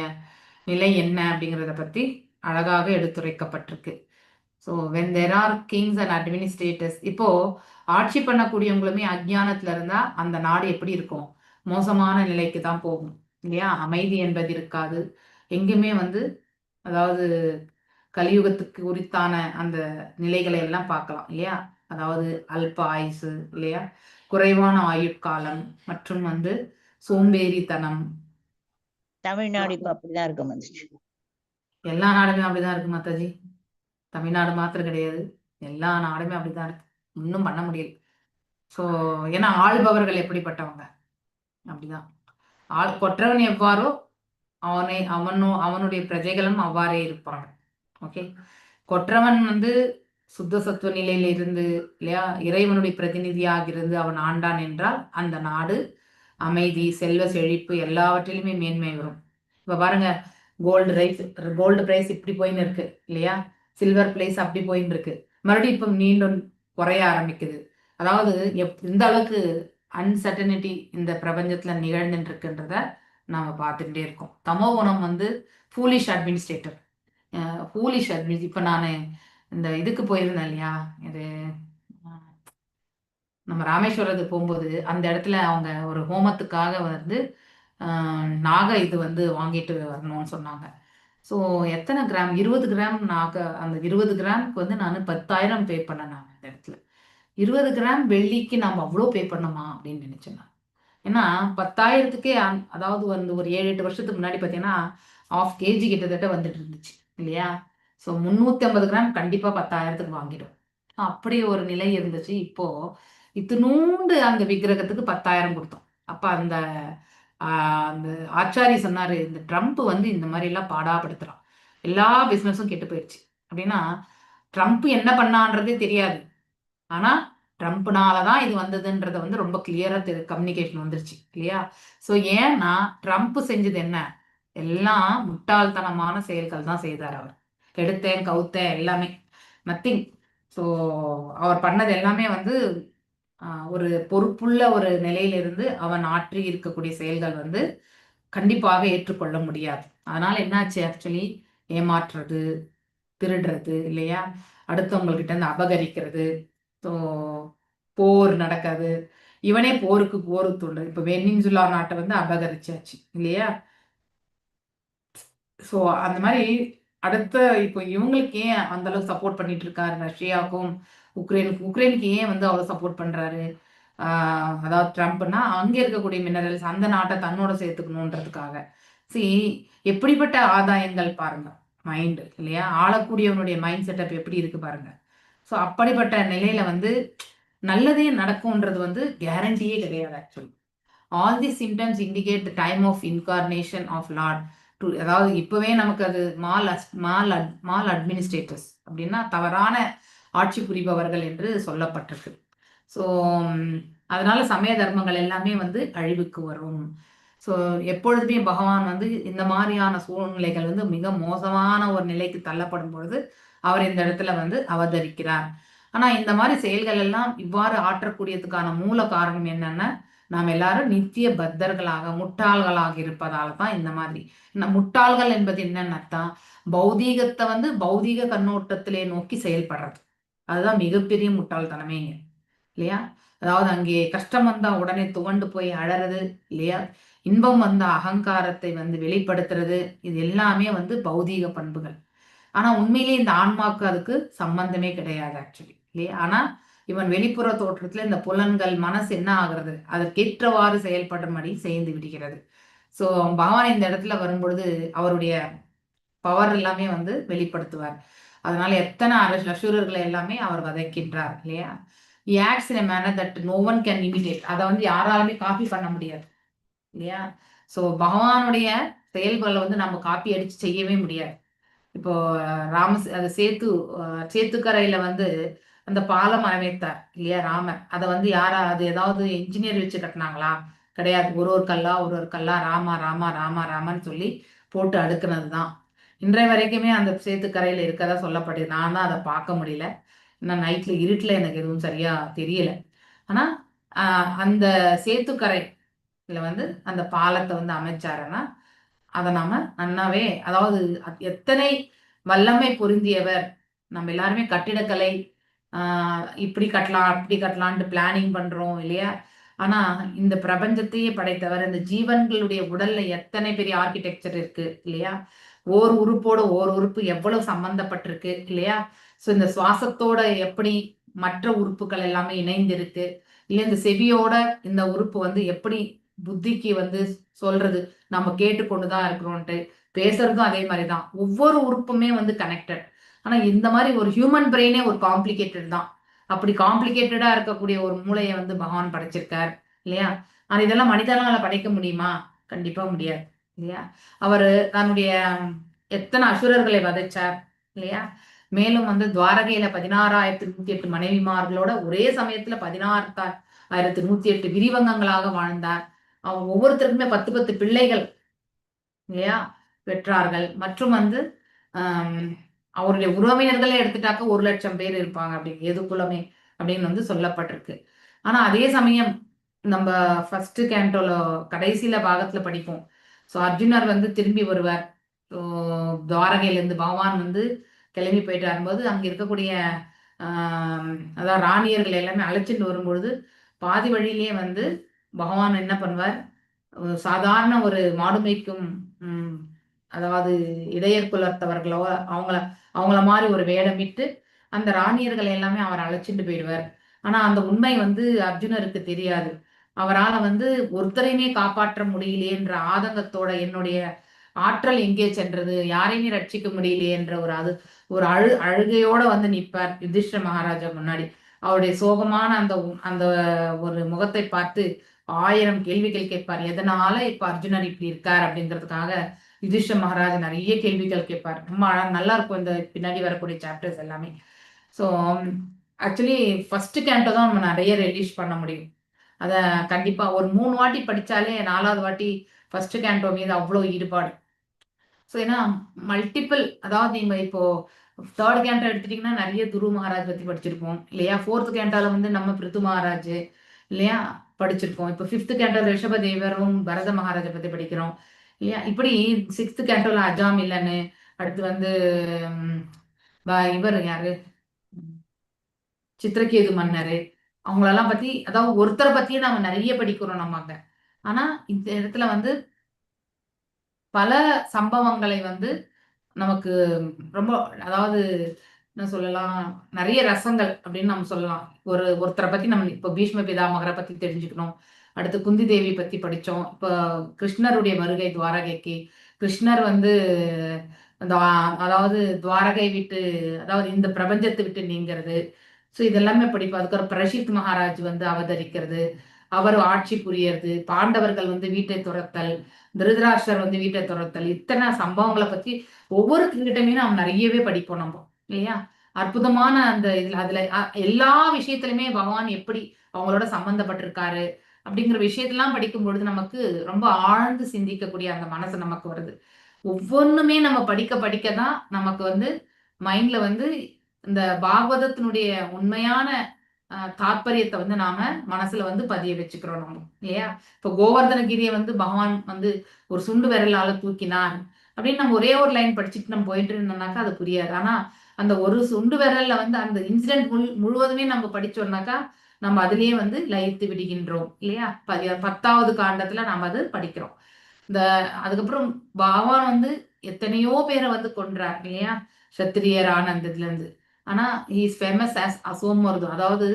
நிலை என்ன அப்படிங்கிறத பத்தி அழகாக எடுத்துரைக்கப்பட்டிருக்கு. So when there are kings and administrators, இப்போ ஆட்சி பண்ணக்கூடியவங்களுமே அஜ்ஞானத்துல இருந்தா அந்த நாடு எப்படி இருக்கும்? மோசமான நிலைக்கு தான் போகும் இல்லையா? அமைதி என்பது இருக்காது. எங்குமே அதாவது கலியுகத்துக்கு உரித்தான அந்த நிலைகளை எல்லாம் பார்க்கலாம் இல்லையா? அதாவது அல்ப ஆயுசு இல்லையா, குறைவான ஆயுட்காலம் மற்றும் சோம்பேறித்தனம். தமிழ்நாடு இப்ப அப்படிதான் இருக்கு மாதாஜி. எல்லா நாடுமே அப்படிதான் இருக்கு மாதாஜி. தமிழ்நாடு மாத்திரம் கிடையாது, எல்லா நாடுமே அப்படிதான் இருக்கு. இன்னும் பண்ண முடியல. ஸோ ஏன்னா ஆள்பவர்கள் எப்படிப்பட்டவங்க அப்படிதான். கொற்றவன் எவ்வாறோ அவனுடைய பிரஜைகளும் அவ்வாறே இருப்பாங்க. ஓகே. கொற்றவன் வந்து சுத்த சத்துவ நிலையில இருந்து இல்லையா இறைவனுடைய பிரதிநிதியாக இருந்து அவன் ஆண்டான் என்றால் அந்த நாடு அமைதி, செல்வ செழிப்பு எல்லாவற்றிலுமே மேன்மை வரும். இப்ப பாருங்க, கோல்டு பிரைஸ் இப்படி போயின்னு இருக்கு இல்லையா, சில்வர் பிரைஸ் அப்படி போயின்னு இருக்கு, மறுபடியும் இப்ப மீண்டும் குறைய ஆரம்பிக்குது. அதாவது இந்த அளவுக்கு அன்சர்டனிட்டி இந்த பிரபஞ்சத்துல நிகழ்ந்துட்டு இருக்குன்றத நாம பார்த்துட்டே இருக்கோம். தமோ குணம் வந்து ஃபூலிஷ் அட்மினிஸ்ட்ரேட்டர். இப்ப நான் இந்த இதுக்கு போயிருந்தேன் இல்லையா, இது நம்ம ராமேஸ்வரத்துக்கு போகும்போது அந்த இடத்துல அவங்க ஒரு ஹோமத்துக்காக வந்து நாக இது வந்து வாங்கிட்டு வரணும்னு சொன்னாங்க. ஸோ எத்தனை கிராம், 20 கிராம் நாக, அந்த 20 கிராமுக்கு வந்து நான் 10,000 பே பண்ணேன். நான் அந்த இடத்துல 20 கிராம் வெள்ளிக்கு நம்ம அவ்வளோ பே பண்ணோமா அப்படின்னு நினைச்சேன் நான். ஏன்னா 10,000த்துக்கே அதாவது வந்து ஒரு 7-8 வருஷத்துக்கு முன்னாடி பார்த்தீங்கன்னா 1/2 kg கிட்டத்தட்ட வந்துட்டு இருந்துச்சு இல்லையா. ஸோ 350 கிராம் கண்டிப்பா 10,000த்துக்கு வாங்கிடும். அப்படி ஒரு நிலை இருந்துச்சு. இப்போ இத்தினூண்டு அந்த விக்கிரகத்துக்கு 10,000 கொடுத்தோம். அப்ப அந்த அந்த ஆச்சாரி சொன்னாரு, இந்த ட்ரம்ப் வந்து இந்த மாதிரி எல்லாம் பாடாப்படுத்துறான், எல்லா பிசினஸும் கெட்டு போயிடுச்சு அப்படின்னா. ட்ரம்ப் என்ன பண்ணான்றதே தெரியாது, ஆனா ட்ரம்ப்னாலதான் இது வந்ததுன்றத வந்து ரொம்ப கிளியரா கம்யூனிகேஷன் வந்துருச்சு இல்லையா. ஸோ ஏன்னா ட்ரம்ப் செஞ்சது என்ன, எல்லாம் முட்டாள்தனமான செயல்கள் தான் செய்தார். அவர் எடுத்தேன் கவுத்தேன் எல்லாமே நத்திங். ஸோ அவர் பண்ணது எல்லாமே வந்து ஒரு பொறுப்புள்ள ஒரு நிலையிலிருந்து அவன் ஆற்றி இருக்கக்கூடிய செயல்கள் வந்து கண்டிப்பாக ஏற்றுக்கொள்ள முடியாது. அதனால என்னாச்சு, ஆக்சுவலி ஏமாற்றுறது, திருடுறது இல்லையா, அடுத்தவங்ககிட்ட இருந்து அபகரிக்கிறது, ஸோ போர் நடக்காது. இவனே போருக்கு தூண்டு. இப்ப வெனின்சுலா நாட்டை வந்து அபகரிச்சாச்சு இல்லையா. ஸோ அந்த மாதிரி அடுத்த இப்போ இவங்களுக்கு ஏன் அந்த அளவுக்கு சப்போர்ட் பண்ணிட்டு இருக்காரு, ரஷ்யாவுக்கும் உக்ரைனுக்கு ஏன் வந்து அவ்வளவு சப்போர்ட் பண்றாரு, அதாவது ட்ரம்ப்னா அங்க இருக்கக்கூடிய மினரல்ஸ் அந்த நாட்டை தன்னோட சேர்த்துக்கணுன்றதுக்காக. எப்படிப்பட்ட ஆதாயங்கள் பாருங்க, மைண்ட் இல்லையா, ஆளக்கூடியவனுடைய மைண்ட் செட்டப் எப்படி இருக்கு பாருங்க. ஸோ அப்படிப்பட்ட நிலையில வந்து நல்லதே நடக்கும்ன்றது வந்து கேரண்டியே கிடையாது. Actually all the symptoms indicate the time of incarnation of Lord too. அதாவது இப்பவே நமக்கு அது மால் அட்மினிஸ்ட்ரேட்டர்ஸ் அப்படின்னா தவறான ஆட்சி புரிபவர்கள் என்று சொல்லப்பட்டிருக்கு. ஸோ அதனால சமய தர்மங்கள் எல்லாமே வந்து அழிவுக்கு வரும். ஸோ எப்பொழுதுமே பகவான் வந்து இந்த மாதிரியான சூழ்நிலைகள் வந்து மிக மோசமான ஒரு நிலைக்கு தள்ளப்படும் பொழுது அவர் இந்த இடத்துல வந்து அவதரிக்கிறார். ஆனா இந்த மாதிரி செயல்கள் எல்லாம் இவ்வாறு ஆற்றக்கூடியதுக்கான மூல காரணம் என்னன்னா, நாம் எல்லாரும் நித்திய பத்தர்களாக முட்டாள்களாக இருப்பதால தான் இந்த மாதிரி. முட்டாள்கள் என்பது என்னன்னா, பௌதீகத்தை வந்து பௌதீக கண்ணோட்டத்திலே நோக்கி செயல்படுறது, அதுதான் மிகப்பெரிய முட்டாள்தனமேங்க இல்லையா. அதாவது அங்கே கஷ்டம் வந்தா உடனே துவண்டு போய் அழறது இல்லையா, இன்பம் வந்தா அகங்காரத்தை வந்து வெளிப்படுத்துறது, இது எல்லாமே வந்து பௌதீக பண்புகள். ஆனா உண்மையிலேயே இந்த ஆன்மாக்கு அதுக்கு சம்பந்தமே கிடையாது ஆக்சுவலி இல்லையா. ஆனா இவன் வெளிப்புற தோற்றத்துல இந்த புலன்கள் மனசு என்ன ஆகுறது, அதற்கேற்றவாறு செயல்படும்படி செய்து விடுகிறது. ஸோ பகவான் இந்த இடத்துல வரும்பொழுது அவருடைய பவர் எல்லாமே வந்து வெளிப்படுத்துவார். அதனால எத்தனை அசுரர்களை எல்லாமே அவர் வதைக்கின்றார் இல்லையா. He acts in a manner that no one can imitate. அதை வந்து யாராலுமே காப்பி பண்ண முடியாது இல்லையா. ஸோ பகவானுடைய செயல்களை வந்து நம்ம காப்பி அடிச்சு செய்யவே முடியாது. இப்போ அது சேத்துக்கரையில வந்து அந்த பாலம் அமைத்தார் இல்லையா ராமர். அதை வந்து அது ஏதாவது என்ஜினியர் வச்சு கட்டினாங்களா, கிடையாது. ஒரு கல்லா ராமா ராமா ராமா ராமன்னு சொல்லி போட்டு அடுக்குனதுதான். இன்றைய வரைக்குமே அந்த சேத்துக்கரையில இருக்கதா சொல்லப்படுது. நான் தான் அதை பார்க்க முடியல, இன்னும் நைட்ல இருட்டுல எனக்கு எதுவும் சரியா தெரியல. ஆனா அந்த சேத்துக்கரையில வந்து அந்த பாலத்தை வந்து அமைச்சாருன்னா அதை நாம நன்னாவே, அதாவது எத்தனை வல்லமை பொருந்தியவர். நம்ம எல்லாருமே கட்டிடக்கலை இப்படி கட்டலாம் அப்படி கட்டலான்ட்டு பிளானிங் பண்றோம் இல்லையா. ஆனா இந்த பிரபஞ்சத்தையே படைத்தவர், இந்த ஜீவன்களுடைய உடல்ல எத்தனை பெரிய ஆர்கிடெக்சர் இருக்கு இல்லையா. ஓர் உறுப்போட ஓர் உறுப்பு எவ்வளவு சம்பந்தப்பட்டிருக்கு இல்லையா. ஸோ இந்த சுவாசத்தோட எப்படி மற்ற உறுப்புகள் எல்லாமே இணைந்திருக்கு இல்லையா. இந்த செவியோட இந்த உறுப்பு வந்து எப்படி புத்திக்கு வந்து சொல்றது, நம்ம கேட்டுக்கொண்டுதான் இருக்கிறோம்ட்டு பேசுறதும் அதே மாதிரிதான். ஒவ்வொரு உறுப்புமே வந்து கனெக்டட். ஆனா இந்த மாதிரி ஒரு ஹியூமன் பிரெயினே ஒரு காம்ப்ளிகேட்டட் தான். அப்படி காம்ப்ளிகேட்டடா இருக்கக்கூடிய ஒரு மூளையை வந்து பகவான் படைச்சிருக்கார் இல்லையா. ஆனா இதெல்லாம் மனிதனால படைக்க முடியுமா, கண்டிப்பா முடியாது இல்லையா. அவரு தன்னுடைய எத்தனை அசுரர்களை வதைச்சார் இல்லையா. மேலும் வந்து துவாரகையில 16,108 மனைவிமார்களோட ஒரே சமயத்துல 16,108 விரிவங்கங்களாக வாழ்ந்தார். அவங்க ஒவ்வொருத்தருக்குமே 10 பிள்ளைகள் இல்லையா பெற்றார்கள். மற்றும் வந்து அவருடைய உறவினர்களே எடுத்துட்டாக்க 1,00,000 பேர் இருப்பாங்க அப்படி எதுக்குள்ளமே அப்படின்னு வந்து சொல்லப்பட்டிருக்கு. ஆனா அதே சமயம் நம்ம ஃபர்ஸ்ட் கேண்டோல கடைசியில பாகத்துல படிப்போம். ஸோ அர்ஜுனர் வந்து திரும்பி வருவார். ஸோ துவாரகையிலேருந்து பகவான் வந்து கிளம்பி போயிட்டு வரும்போது அங்க இருக்கக்கூடிய அதாவது ராணியர்கள் எல்லாமே அழைச்சிட்டு வரும்பொழுது பாதி வழியிலேயே வந்து பகவான் என்ன பண்ணுவார், சாதாரண ஒரு மாடுமைக்கும் அதாவது இடையர் குலத்தவர்களோ அவங்கள மாதிரி ஒரு வேடமிட்டு அந்த ராணியர்கள் எல்லாமே அவர் அழைச்சிட்டு போயிடுவார். ஆனா அந்த உண்மை வந்து அர்ஜுனருக்கு தெரியாது. அவரால் வந்து ஒருத்தரையுமே காப்பாற்ற முடியலையேன்ற ஆதங்கத்தோட என்னுடைய ஆற்றல் எங்கே சென்றது, யாரையுமே ரட்சிக்க முடியலையேன்ற ஒரு அழுகையோட வந்து நிற்பார் யுதிஷ்டிர மகாராஜா முன்னாடி. அவருடைய சோகமான அந்த ஒரு முகத்தை பார்த்து 1000 கேள்விகள் கேட்பார். எதனால இப்ப அர்ஜுனர் இப்படி இருக்கார் அப்படிங்கிறதுக்காக யுதிஷ்டிர மகாராஜ் நிறைய கேள்விகள் கேட்பார். ரொம்ப நல்லா இருக்கும் இந்த பின்னாடி வரக்கூடிய சாப்டர்ஸ் எல்லாமே. ஸோ ஆக்சுவலி ஃபர்ஸ்ட் கேண்டோ தான் நம்ம நிறைய ரிலீஸ் பண்ண முடியும். அதை கண்டிப்பா ஒரு 3 வாட்டி படிச்சாலே 4வது வாட்டி ஃபர்ஸ்ட் கேண்டோ மீது அவ்வளோ ஈடுபாடு. ஸோ ஏன்னா மல்டிபிள், அதாவது நீங்க இப்போ 3rd கேண்டோ எடுத்துட்டீங்கன்னா நிறைய துரு மகாராஜ் பத்தி படிச்சிருப்போம் இல்லையா. 4th கேண்டோல வந்து நம்ம பிருத்து மகாராஜ் இல்லையா படிச்சிருக்கோம். இப்போ 5th கேண்டோல ரிஷப தேவரும் பரத மகாராஜை பத்தி படிக்கிறோம் இல்லையா. இப்படி 6th கேண்டோல அஜாம் இல்லன்னு, அடுத்து வந்து இவர் யாரு சித்திரகேது மன்னரு, அவங்களெல்லாம் பத்தி, அதாவது ஒருத்தரை பத்தியே நம்ம நிறைய படிக்கிறோம் நம்ம அங்க. ஆனா இந்த இடத்துல வந்து பல சம்பவங்களை வந்து நமக்கு ரொம்ப, அதாவது என்ன சொல்லலாம், நிறைய ரசங்கள் அப்படின்னு நம்ம சொல்லலாம். ஒருத்தரை பத்தி நம்ம இப்போ பீஷ்ம பிதாமகரை பத்தி தெரிஞ்சுக்கணும். அடுத்து குந்தி தேவி பத்தி படிச்சோம். இப்போ கிருஷ்ணருடைய வருகை துவாரகைக்கு, கிருஷ்ணர் வந்து அதாவது துவாரகை விட்டு, அதாவது இந்த பிரபஞ்சத்தை விட்டு நீங்கிறது. ஸோ இதெல்லாமே படிப்போம். அதுக்கப்புறம் பிரஷித் மகாராஜ் வந்து அவதரிக்கிறது, அவர் ஆட்சி புரியறது, பாண்டவர்கள் வந்து வீட்டை துரத்தல், திருதராஷ்டர் வந்து வீட்டை துரத்தல், இத்தனை சம்பவங்களை பத்தி ஒவ்வொரு கிரீட்டமே நாம் நிறையவே படிப்போம் நம்ம இல்லையா. அற்புதமான அந்த இதுல அதுல எல்லா விஷயத்திலுமே பகவான் எப்படி அவங்களோட சம்பந்தப்பட்டிருக்காரு அப்படிங்கிற விஷயத்தெல்லாம் படிக்கும் பொழுது நமக்கு ரொம்ப ஆழ்ந்து சிந்திக்கக்கூடிய அந்த மனசு நமக்கு வருது. ஒவ்வொன்றுமே நம்ம படிக்க தான் நமக்கு வந்து மைண்ட்ல வந்து இந்த பாகவதத்தினுடைய உண்மையான தாற்பயத்தை வந்து நாம மனசுல வந்து பதிய வச்சுக்கிறோம் நம்ம இல்லையா. இப்போ கோவர்தனகிரியை வந்து பகவான் வந்து ஒரு சுண்டு விரலால தூக்கினான் அப்படின்னு நம்ம ஒரே ஒரு லைன் படிச்சுட்டு நம்ம போயிட்டு இருந்தோம்னாக்கா அது புரியாது. ஆனா அந்த ஒரு சுண்டு விரல்ல வந்து அந்த இன்சிடென்ட் முழுவதுமே நம்ம படிச்சோம்னாக்கா நம்ம அதுலயே வந்து லயித்து விடுகின்றோம் இல்லையா. 10வது காண்டத்துல நம்ம அது படிக்கிறோம். அதுக்கப்புறம் பகவான் வந்து எத்தனையோ பேரை வந்து கொன்றார் இல்லையா, சத்திரியர் ஆனந்தத்துல இருந்து. ஆனா ஹீஸ் ஃபேமஸ் ஆஸ் அசோமர்து, அதாவது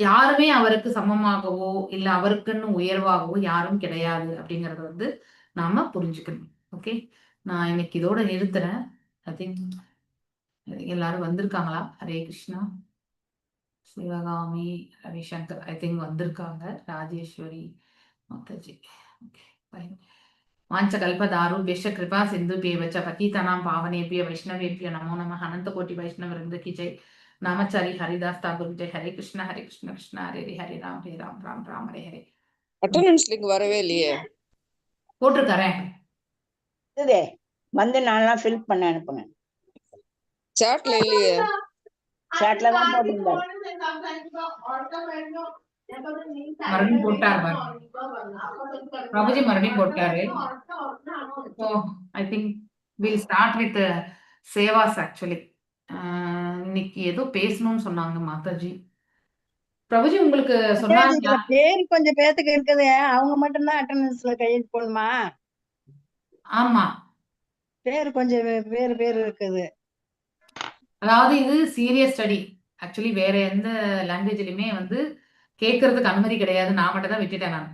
யாருமே அவருக்கு சமமாகவோ இல்ல அவருக்குன்னு உயர்வாகவோ யாரும் கிடையாது அப்படிங்கறத வந்து நாம புரிஞ்சுக்கணும். ஓகே, நான் இன்னைக்கு இதோட நிறுத்துறேன். ஐ திங்க் எல்லாரும் வந்திருக்காங்களா? ஹரே கிருஷ்ணா. சிவகாமி, ரவிசங்கர் ஐ திங்க் வந்திருக்காங்க. ராஜேஸ்வரி மாதாஜி. Okay, bye. वाञ्छकल्पतारुभ्यश्च कृपा सिन्धुभ्येव च पतितानां पावनेभ्यो वैष्णवेभ्यो नमो नमः. अनंतकोटि वैष्णव वृंद की जय. नामचारी हरिदास ठाकुर जय. हरे कृष्ण कृष्ण हरे हरे राम राम राम हरे हरे. அட்டெண்டன்ஸ் லிங்க் வரவே இல்லையே. போட்டுருக்கறேன். இதே வந்து நான்லாம் ஃபில் பண்ண அனுப்புங்க. சாட்ல இல்லையே. சாட்ல தான் போட்டுருந்தாரு. மறுபடியும் போட்டார் பிரபுஜி, மறுபடியும் போட்டாரு. So I think we'll start with Ceva's. Actually இன்னைக்கு ஏதோ பேசணும்னு சொன்னாங்க மாதாஜி. பிரபுஜி உங்களுக்கு சொன்னாங்க பேர் கொஞ்சம் பேத்துக்கு இருக்குது, அவங்க மட்டும் தான் அட்டெண்டன்ஸ்ல கையெழுத்து போடணுமா? ஆமா, பேர் கொஞ்சம் பேர் இருக்குது. அதாவது இது சீரியஸ் ஸ்டடி. ஆக்சுவலி வேற எந்த லாங்குவேஜ்லயுமே வந்து கேட்கறதுக்கு அனுமதி கிடையாது. நான் மட்டும் தான் விட்டுட்டேன் நான்.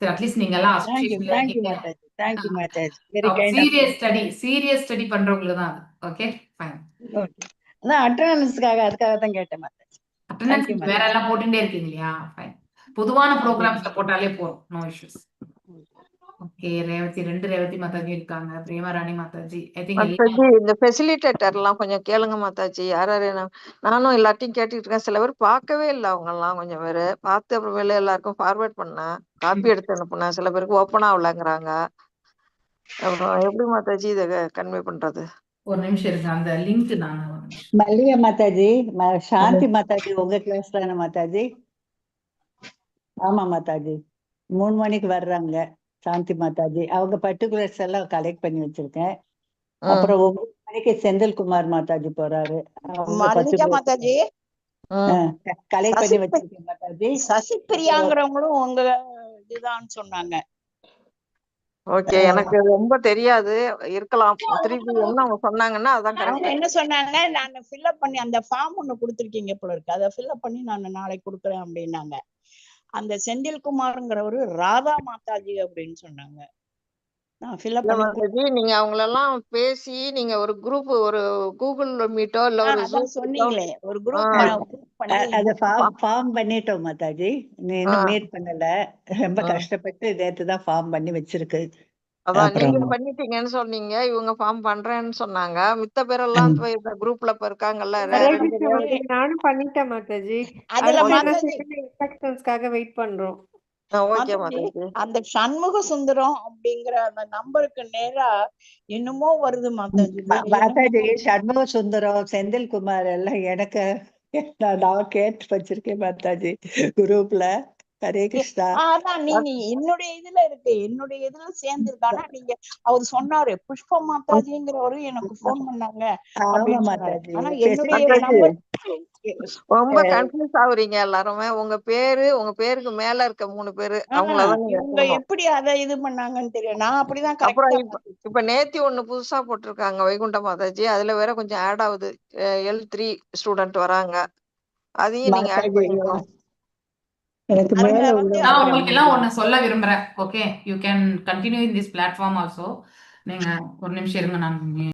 அட்லீஸ்ட் நீங்க எல்லாம் சீரியஸ் ஸ்டடி பண்றவங்களுக்கு தான் அது. Okay fine. அட்டெண்டன்ஸ்க்காக அதுக்காக தான் கேட்டேன். அட்டெண்டன்ஸ் வேற எல்லாம் போட்டுட்டே இருக்கீங்க இல்லையா? ஃபைன். பொதுவான ப்ரோக்ராம்ஸ்ல போட்டாலே போதும், நோ இஷ்யூஸ். ஓகே. ரெண்டு ரேவதி மாதாஜி இருக்காங்க. பிரேமராணி மாதாஜி. ஐ திங்க் எல்லாம் மாதாஜி இந்த ஃபெசிலிட்டேட்டர் எல்லாம் கொஞ்சம் கேளுங்க மாதாஜி. யார் யாரு நானும் எல்லாத்தையும் கேட்டுட்டு இருக்கேன். சில பேர் பார்க்கவே இல்லை, அவங்க எல்லாம் கொஞ்சம் பேரு பார்த்து அப்புறமேல எல்லாருக்கும் ஃபார்வர்ட் பண்ணேன், காப்பி எடுத்து அனுப்புனேன். சில பேருக்கு ஓப்பன் ஆகலங்கிறாங்க. அப்புறம் எப்படி மாதாஜி இதை கன்வே பண்றது? ஒரு நிமிஷம் இருங்க, அந்த லிங்க் நான் ஒரு நிமிஷம். மல்லிகா மாதாஜி, சாந்தி மாதாஜி உங்க கிளாஸ் தானே மாதாஜி? ஆமா மாதாஜி, 3 மணிக்கு வர்றாங்க சாந்தி மாதாஜி. அவங்க பர்டிகுலர்ஸ் எல்லாம் கலெக்ட் பண்ணி வச்சிருக்கேன். அப்புறம் 9 மணிக்கு செந்தில்குமார் மாதாஜி போறாரு. மல்லிகா மாதாஜி கலெக்ட் பண்ணி வச்சிருக்கேன் மாதாஜி. சசிப்பிரியாங்கிறவங்களும் உங்க இதுதான் சொன்னாங்க. ஓகே, எனக்கு ரொம்ப தெரியாது, இருக்கலாம். திருப்பி என்ன அவங்க சொன்னாங்கன்னா அதான் அவங்க கரெக்ட். என்ன சொன்னாங்க, நான் ஃபில்அப் பண்ணி அந்த ஃபார்ம் ஒண்ணு கொடுத்துருக்கீங்க போல இருக்கு, அதை ஃபில்அப் பண்ணி நான் நாளைக்கு கொடுக்குறேன் அப்படின்னாங்க. அந்த செந்தில்குமார்ங்கிறவரு ராதா மாதாஜி அப்படின்னு சொன்னாங்க. நான் ஃபில்அப் பண்ணி மாதாஜி நீங்க அவங்களெல்லாம் பேசி நீங்க ஒரு குரூப், ஒரு கூகுள் மீட்டோ இல்ல ஒரு அதான் Zoom சொன்னீங்களே ஒரு ஆ. குரூப் பண்ணி அத ஃபார்ம் பண்ணிட்டோம் மாதாஜி. நீ இன்னும் மீட் பண்ணல. ரொம்ப கஷ்டப்பட்டு நேத்து தான் ஃபார்ம் பண்ணி வச்சிருக்கு. அதான் நீங்க அப்புறம் பண்ணிட்டீங்கன்னு சொன்னீங்க, இவங்க ஃபார்ம் பண்றேன்னு சொன்னாங்க. மித்த பேரெல்லாம் இந்த குரூப்ல இப்ப இருக்காங்கல்ல, ஹரே ரெண்டு கிருஷ்ணா பேர். மாதாஜி, நானும் பண்ணிட்டேன் மாதாஜி. அதுல அடுத்து என்ன மாதாஜி செய்யணும் இன்ஸ்ட்ரக்ஷன்ஸ்க்காக வெயிட் பண்றோம். ஓகே மாதாஜி மாதாஜி. அந்த சண்முக சுந்தரம் அப்படிங்கிற அந்த நம்பருக்கு நேரா என்னமோ வருது மாதாஜி. வேற மாதாஜி என்னமோ சண்முக சுந்தரம், செந்தில்குமார் எல்லாம் எனக்கு நான் கேட்டு வச்சிருக்கேன் மாதாஜி குரூப்ல. ஹரே கிருஷ்ணா. அதான் நீங்க என்னுடைய இதுல இருக்கு, என்னுடைய இதுல சேர்ந்திருக்கு. ஆனா நீங்க அவர் சொன்னாரு புஷ்பா மாதாஜிங்கிறவரு எனக்கு போன் பண்ணாங்க ஆமா அப்படின்னு சொன்னாரு. மாதாஜி. ஆனா என்னுடைய மாதாஜி நம்பர் ரொம்ப கன்ஃபியூஸ் ஆகுறீங்க எல்லாருமே. உங்க பேருக்கு மேல இருக்க 3 பேரு அவங்களதான் நீங்க இவங்க சொல்லணும். எப்படி அதை இது பண்ணாங்கன்னு தெரியும். நான் அப்படிதான் அப்புறம் கரெக்டா இப்ப நேத்தி ஒண்ணு புதுசா போட்டிருக்காங்க வைகுண்ட மாதாஜி, அதுல வேற கொஞ்சம் ஆட் ஆகுது. L3 ஸ்டூடெண்ட் வராங்க, அதையும் நீங்க ஆட் மாதாஜி பண்ணிக்கணும். எனக்கு அவங்க மேல வந்து நான் உள்ள உங்களுக்கு எல்லாம் ஒண்ணு சொல்ல விரும்புறேன். Okay, you can continue in this platform also. நீங்க ஒரு நிமிஷம் இருங்க, நான்